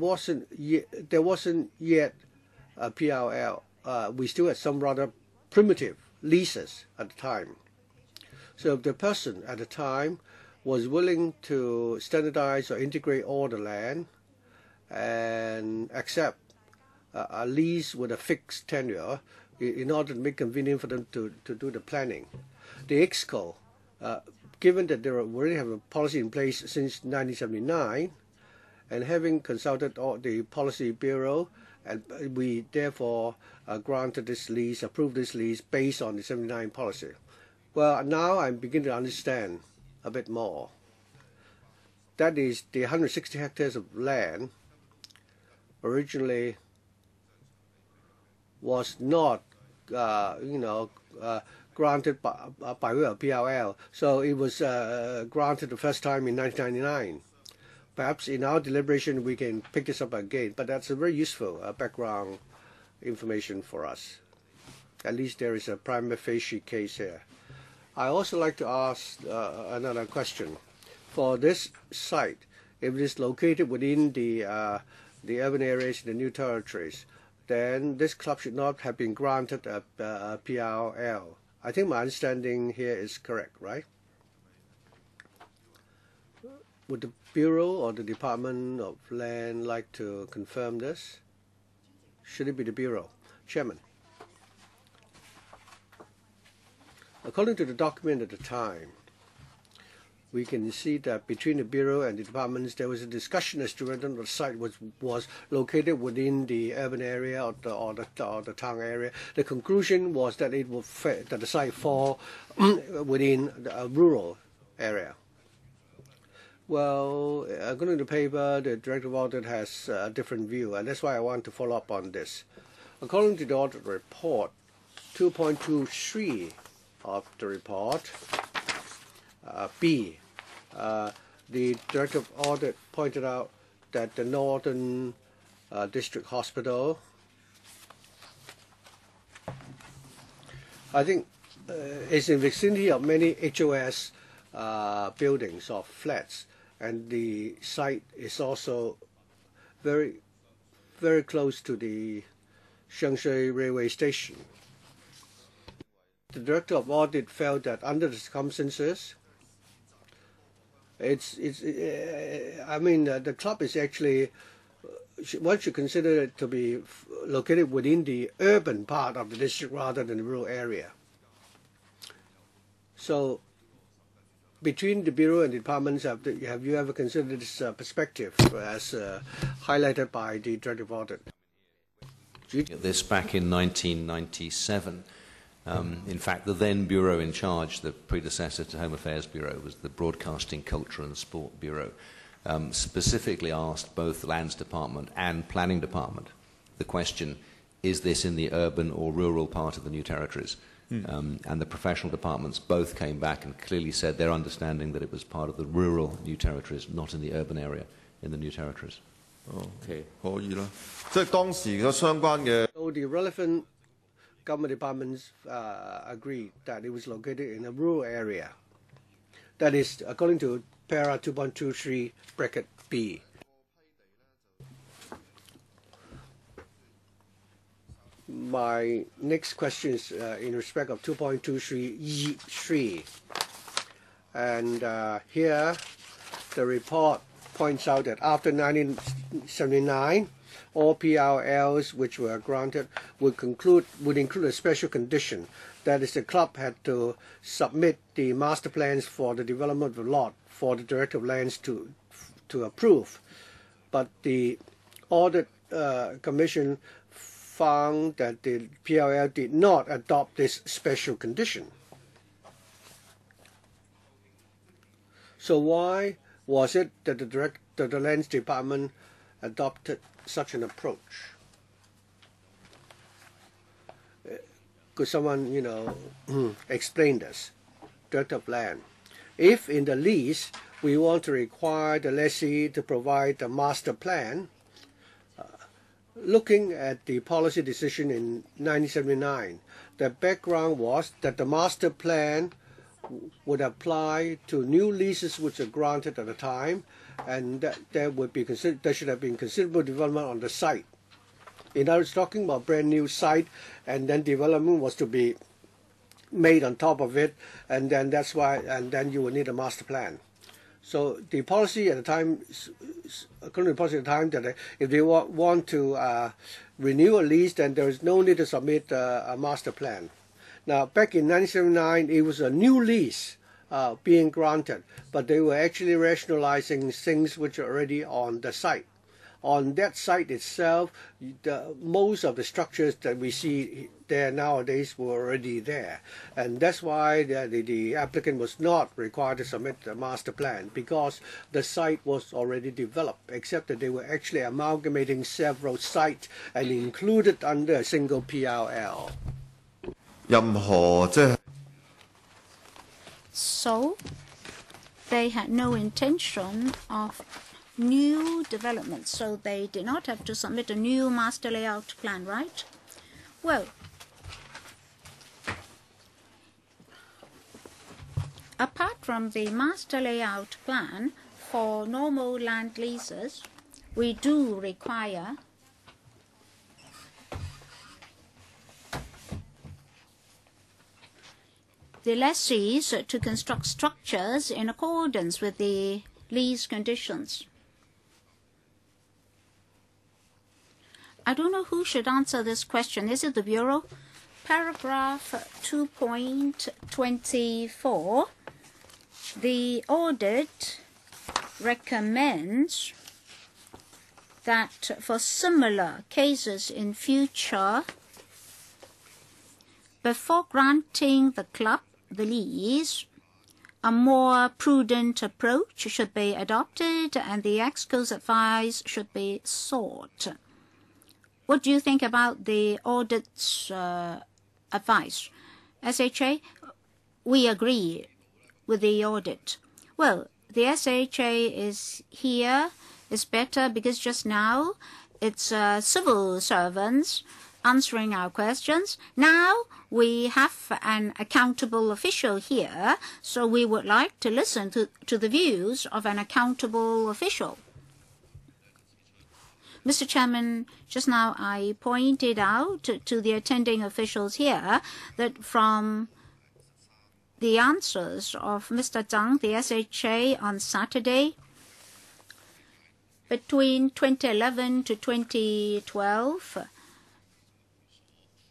wasn't yet a PRL we still had some rather primitive leases at the time. So if the person at the time was willing to standardize or integrate all the land and accept a lease with a fixed tenure in order to make it convenient for them to do the planning, the EXCO, given that they already have a policy in place since 1979, and having consulted the Policy Bureau, and we therefore granted this lease, approved this lease based on the 79 policy. Well, now I'm beginning to understand a bit more. That is, the 160 hectares of land originally was not, granted by way of PLL. So it was granted the first time in 1999. Perhaps in our deliberation we can pick this up again, but that's a very useful background information for us. At least there is a prima facie case here. I also like to ask another question. For this site, if it is located within the urban areas in the new territories, then this club should not have been granted a PRL. I think my understanding here is correct, right? Would the Bureau or the Department of Land like to confirm this? Should it be the Bureau? Chairman. According to the document at the time, we can see that between the Bureau and the departments there was a discussion as to whether the site was located within the urban area or the town area. The conclusion was that that the site fall within a rural area. Well, according to the paper, the Director of Audit has a different view, and that's why I want to follow up on this. According to the audit report, 2.23 of the report, B, the Director of Audit pointed out that the Northern District Hospital, I think, is in the vicinity of many HOS buildings or flats, and the site is also very, very close to the Shengshui Railway Station. The Director of Audit felt that under the circumstances, the club is actually, one should consider it to be located within the urban part of the district rather than the rural area. So, between the Bureau and the departments, have you ever considered this perspective as highlighted by the Director of Audit? This back in 1997. In fact, the then Bureau in charge, the predecessor to Home Affairs Bureau, was the Broadcasting, Culture and Sport Bureau, specifically asked both the Lands Department and Planning Department the question, is this in the urban or rural part of the new territories? And the professional departments both came back and clearly said their understanding that it was part of the rural new territories, not in the urban area in the new territories. Okay. 可以啦，即係當時嘅相關嘅。So the relevant government departments agreed that it was located in a rural area. That is, according to para 2.23 bracket B. My next question is in respect of 2.23E3. And here the report points out that after 1979, all PRLs which were granted would include a special condition. That is, the club had to submit the master plans for the development of the lot for the Director of Lands to approve. But the Audit Commission found that the PRL did not adopt this special condition. So why was it that the Lands Department adopted such an approach? Could someone, explain this? Director of Land. If in the lease we want to require the lessee to provide a master plan, looking at the policy decision in 1979, the background was that the master plan would apply to new leases which are granted at the time, and that there should have been considerable development on the site. In other words, talking about brand new site, and then development was to be made on top of it, and then that's why, and then you will need a master plan. So the policy at the time, according to the policy at the time, that if they want to renew a lease, then there is no need to submit a master plan. Now, back in 1979, it was a new lease being granted, but they were actually rationalizing things which are already on the site. On that site itself, most of the structures that we see there nowadays were already there. And that's why the applicant was not required to submit a master plan, because the site was already developed, except that they were actually amalgamating several sites and included under a single PRL. So they had no intention of new development, so they did not have to submit a new master layout plan, right? Well, apart from the master layout plan, for normal land leases, we do require the lessees to construct structures in accordance with the lease conditions. I don't know who should answer this question. Is it the Bureau? Paragraph 2.24, the audit recommends that for similar cases in future, before granting the club the lease, a more prudent approach should be adopted and the EXCO's advice should be sought. What do you think about the audit's advice? SHA, we agree with the audit. Well, the SHA is here is better because just now it's civil servants answering our questions. Now we have an accountable official here, so we would like to listen to the views of an accountable official. Mr. Chairman, just now I pointed out to the attending officials here that from the answers of Mr. Zhang, the SHA, on Saturday, between 2011 to 2012,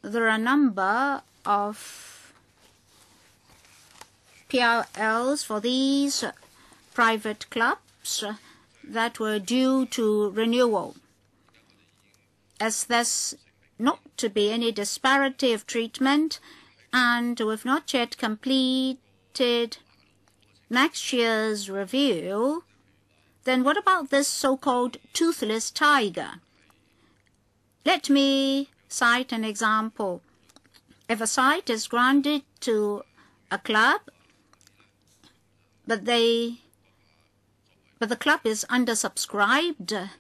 there are a number of PRLs for these private clubs that were due to renewal. As there's not to be any disparity of treatment, and we've not yet completed next year's review, then what about this so-called toothless tiger? Let me cite an example. If a site is granted to a club, but the club is undersubscribed,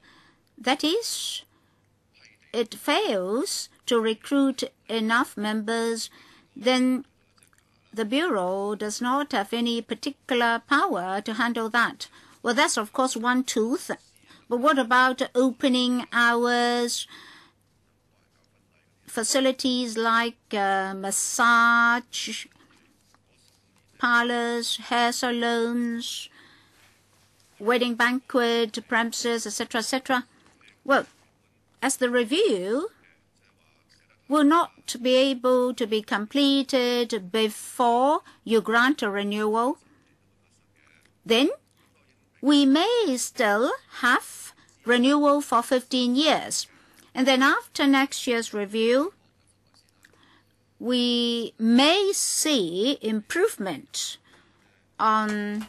that is, it fails to recruit enough members, then the Bureau does not have any particular power to handle that. Well, that's of course one tooth, but what about opening hours, facilities like massage parlors, hair salons, wedding banquet premises, etc., etc.? Well, as the review will not be able to be completed before you grant a renewal, then we may still have renewal for 15 years. And then after next year's review, we may see improvement on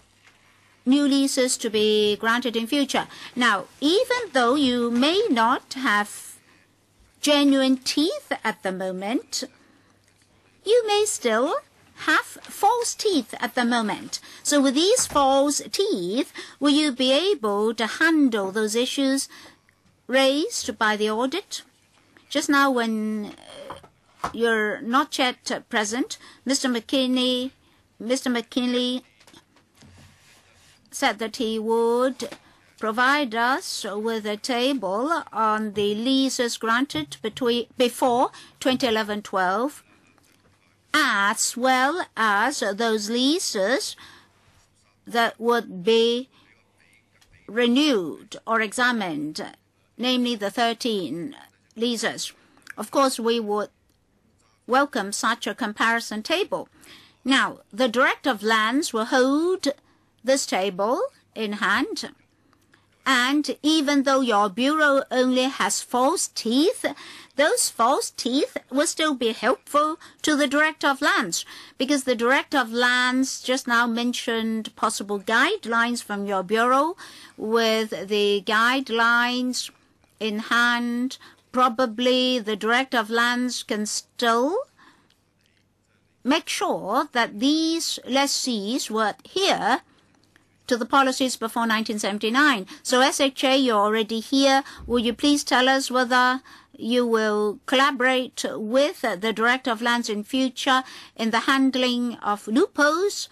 new leases to be granted in future. Now, even though you may not have genuine teeth at the moment, you may still have false teeth at the moment. So with these false teeth, will you be able to handle those issues raised by the audit? Just now when you're not yet present, Mr. McKinley said that he would provide us with a table on the leases granted before 2011-12, as well as those leases that would be renewed or examined, namely the 13 leases. Of course, we would welcome such a comparison table. Now, the Director of Lands will hold this table in hand, and even though your bureau only has false teeth, those false teeth will still be helpful to the Director of Lands, because the Director of Lands just now mentioned possible guidelines from your bureau. With the guidelines in hand, probably the Director of Lands can still make sure that these lessees were adhere to the policies before 1979. So SHA, you're already here. Will you please tell us whether you will collaborate with the Director of Lands in future in the handling of loopholes,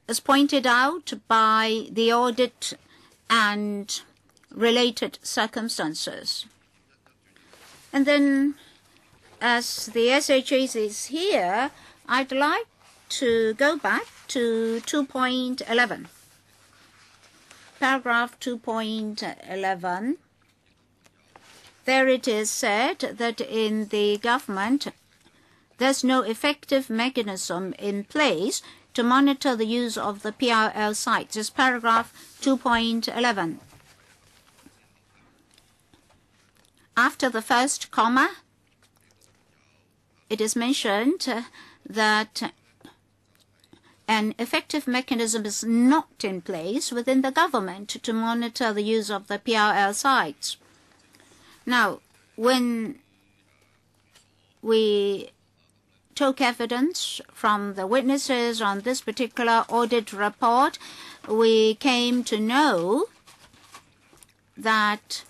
as pointed out by the audit and related circumstances? And then, as the SHA is here, I'd like to go back to 2.11. Paragraph 2.11. There it is said that in the government, there's no effective mechanism in place to monitor the use of the PRL sites. It's paragraph 2.11. After the first comma, it is mentioned that an effective mechanism is not in place within the government to monitor the use of the PRL sites. Now, when we took evidence from the witnesses on this particular audit report, we came to know that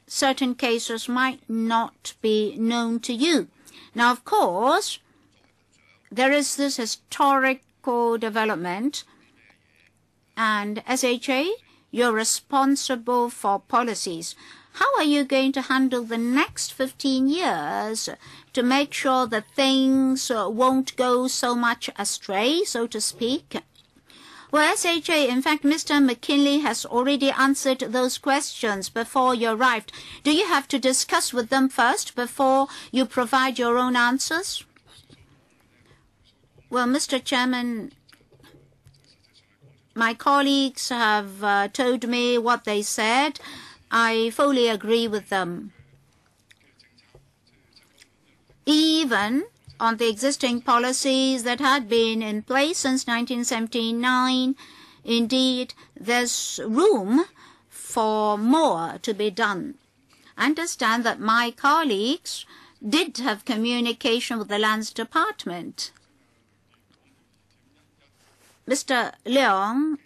certain cases might not be known to you. Now, of course, there is this historical development, and SHA, you're responsible for policies. How are you going to handle the next 15 years to make sure that things won't go so much astray, so to speak? Well, SHA, in fact, Mr. McKinley has already answered those questions before you arrived. Do you have to discuss with them first before you provide your own answers? Well, Mr. Chairman, my colleagues have told me what they said. I fully agree with them. Even on the existing policies that had been in place since 1979, indeed, there's room for more to be done. I understand that my colleagues did have communication with the Lands Department. Mr. Leong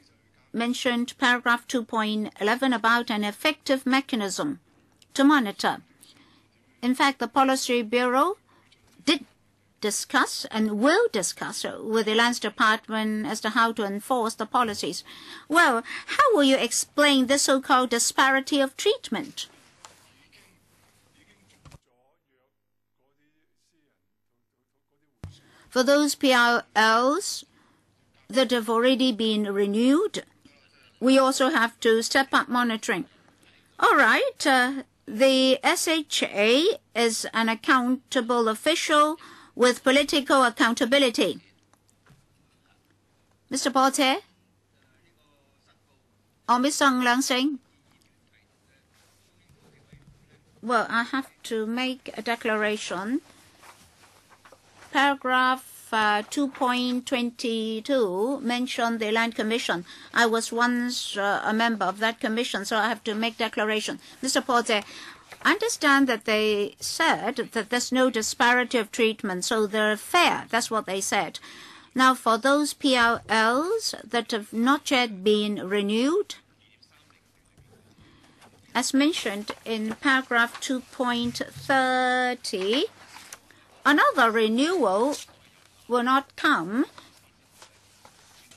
mentioned paragraph 2.11 about an effective mechanism to monitor. In fact, the Policy Bureau did discuss and will discuss with the Lands Department as to how to enforce the policies. Well, how will you explain this so-called disparity of treatment? For those PRLs that have already been renewed, we also have to step up monitoring. All right, the SHA is an accountable official with political accountability. Mr. Pt3 or Ms. Song Leung Sing? Well, I have to make a declaration. Paragraph 2.22 mentioned the Land Commission. I was once a member of that commission, so I have to make declaration. Mr. Pt3, I understand that they said that there's no disparity of treatment, so they're fair. That's what they said. Now, for those PRLs that have not yet been renewed, as mentioned in paragraph 2.30, another renewal will not come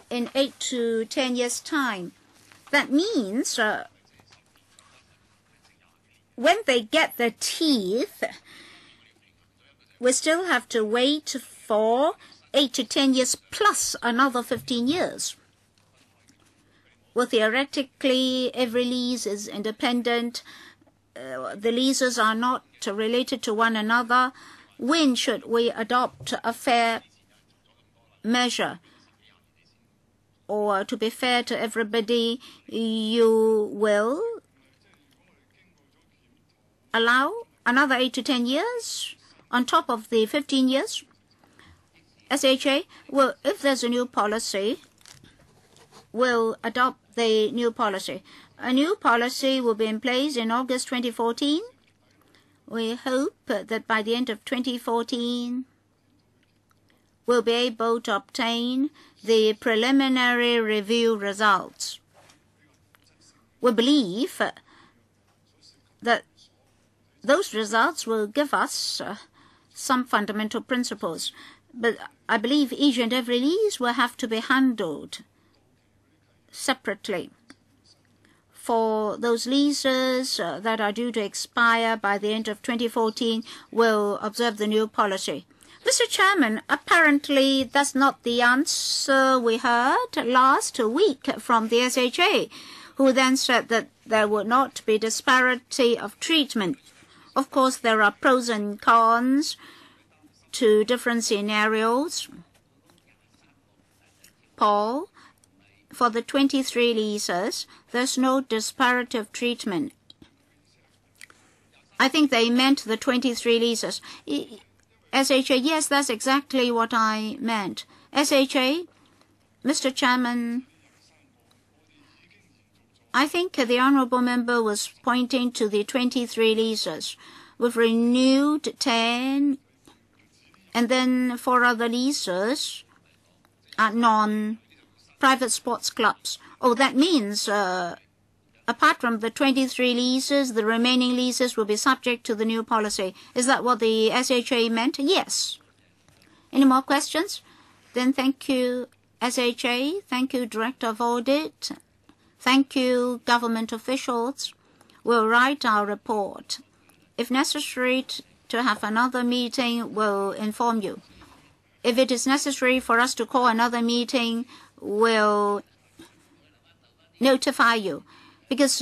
in 8 to 10 years' time. That means when they get their teeth, we still have to wait for 8 to 10 years plus another 15 years. Well, theoretically, every lease is independent. The leases are not related to one another. When should we adopt a fair measure? Or to be fair to everybody, you will allow another 8 to 10 years on top of the 15 years? SHA, well, if there's a new policy, we'll adopt the new policy. A new policy will be in place in August 2014. We hope that by the end of 2014, we'll be able to obtain the preliminary review results. We believe that those results will give us some fundamental principles. But I believe each and every lease will have to be handled separately. For those leases that are due to expire by the end of 2014, we'll observe the new policy. Mr. Chairman, apparently that's not the answer we heard last week from the SHA, who then said that there would not be disparity of treatment. Of course, there are pros and cons to different scenarios. Paul, for the 23 leases, there's no disparity of treatment. I think they meant the 23 leases. SHA, yes, that's exactly what I meant. SHA, Mr. Chairman, I think the Honourable Member was pointing to the 23 leases. We've renewed 10, and then 4 other leases are non-private sports clubs. Oh, that means apart from the 23 leases, the remaining leases will be subject to the new policy. Is that what the SHA meant? Yes. Any more questions? Then thank you, SHA. Thank you, Director of Audit. Thank you, government officials. We'll write our report. If necessary to have another meeting, we'll inform you. If it is necessary for us to call another meeting, we'll notify you. Because,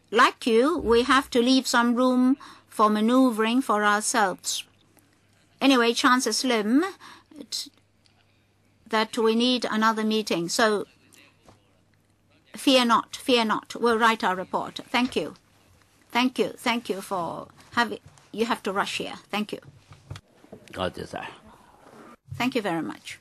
like you, we have to leave some room for maneuvering for ourselves. Anyway, chance is slim that we need another meeting. So, fear not, fear not. We'll write our report. Thank you. Thank you. Thank you for having... You have to rush here. Thank you. God is there. Thank you very much.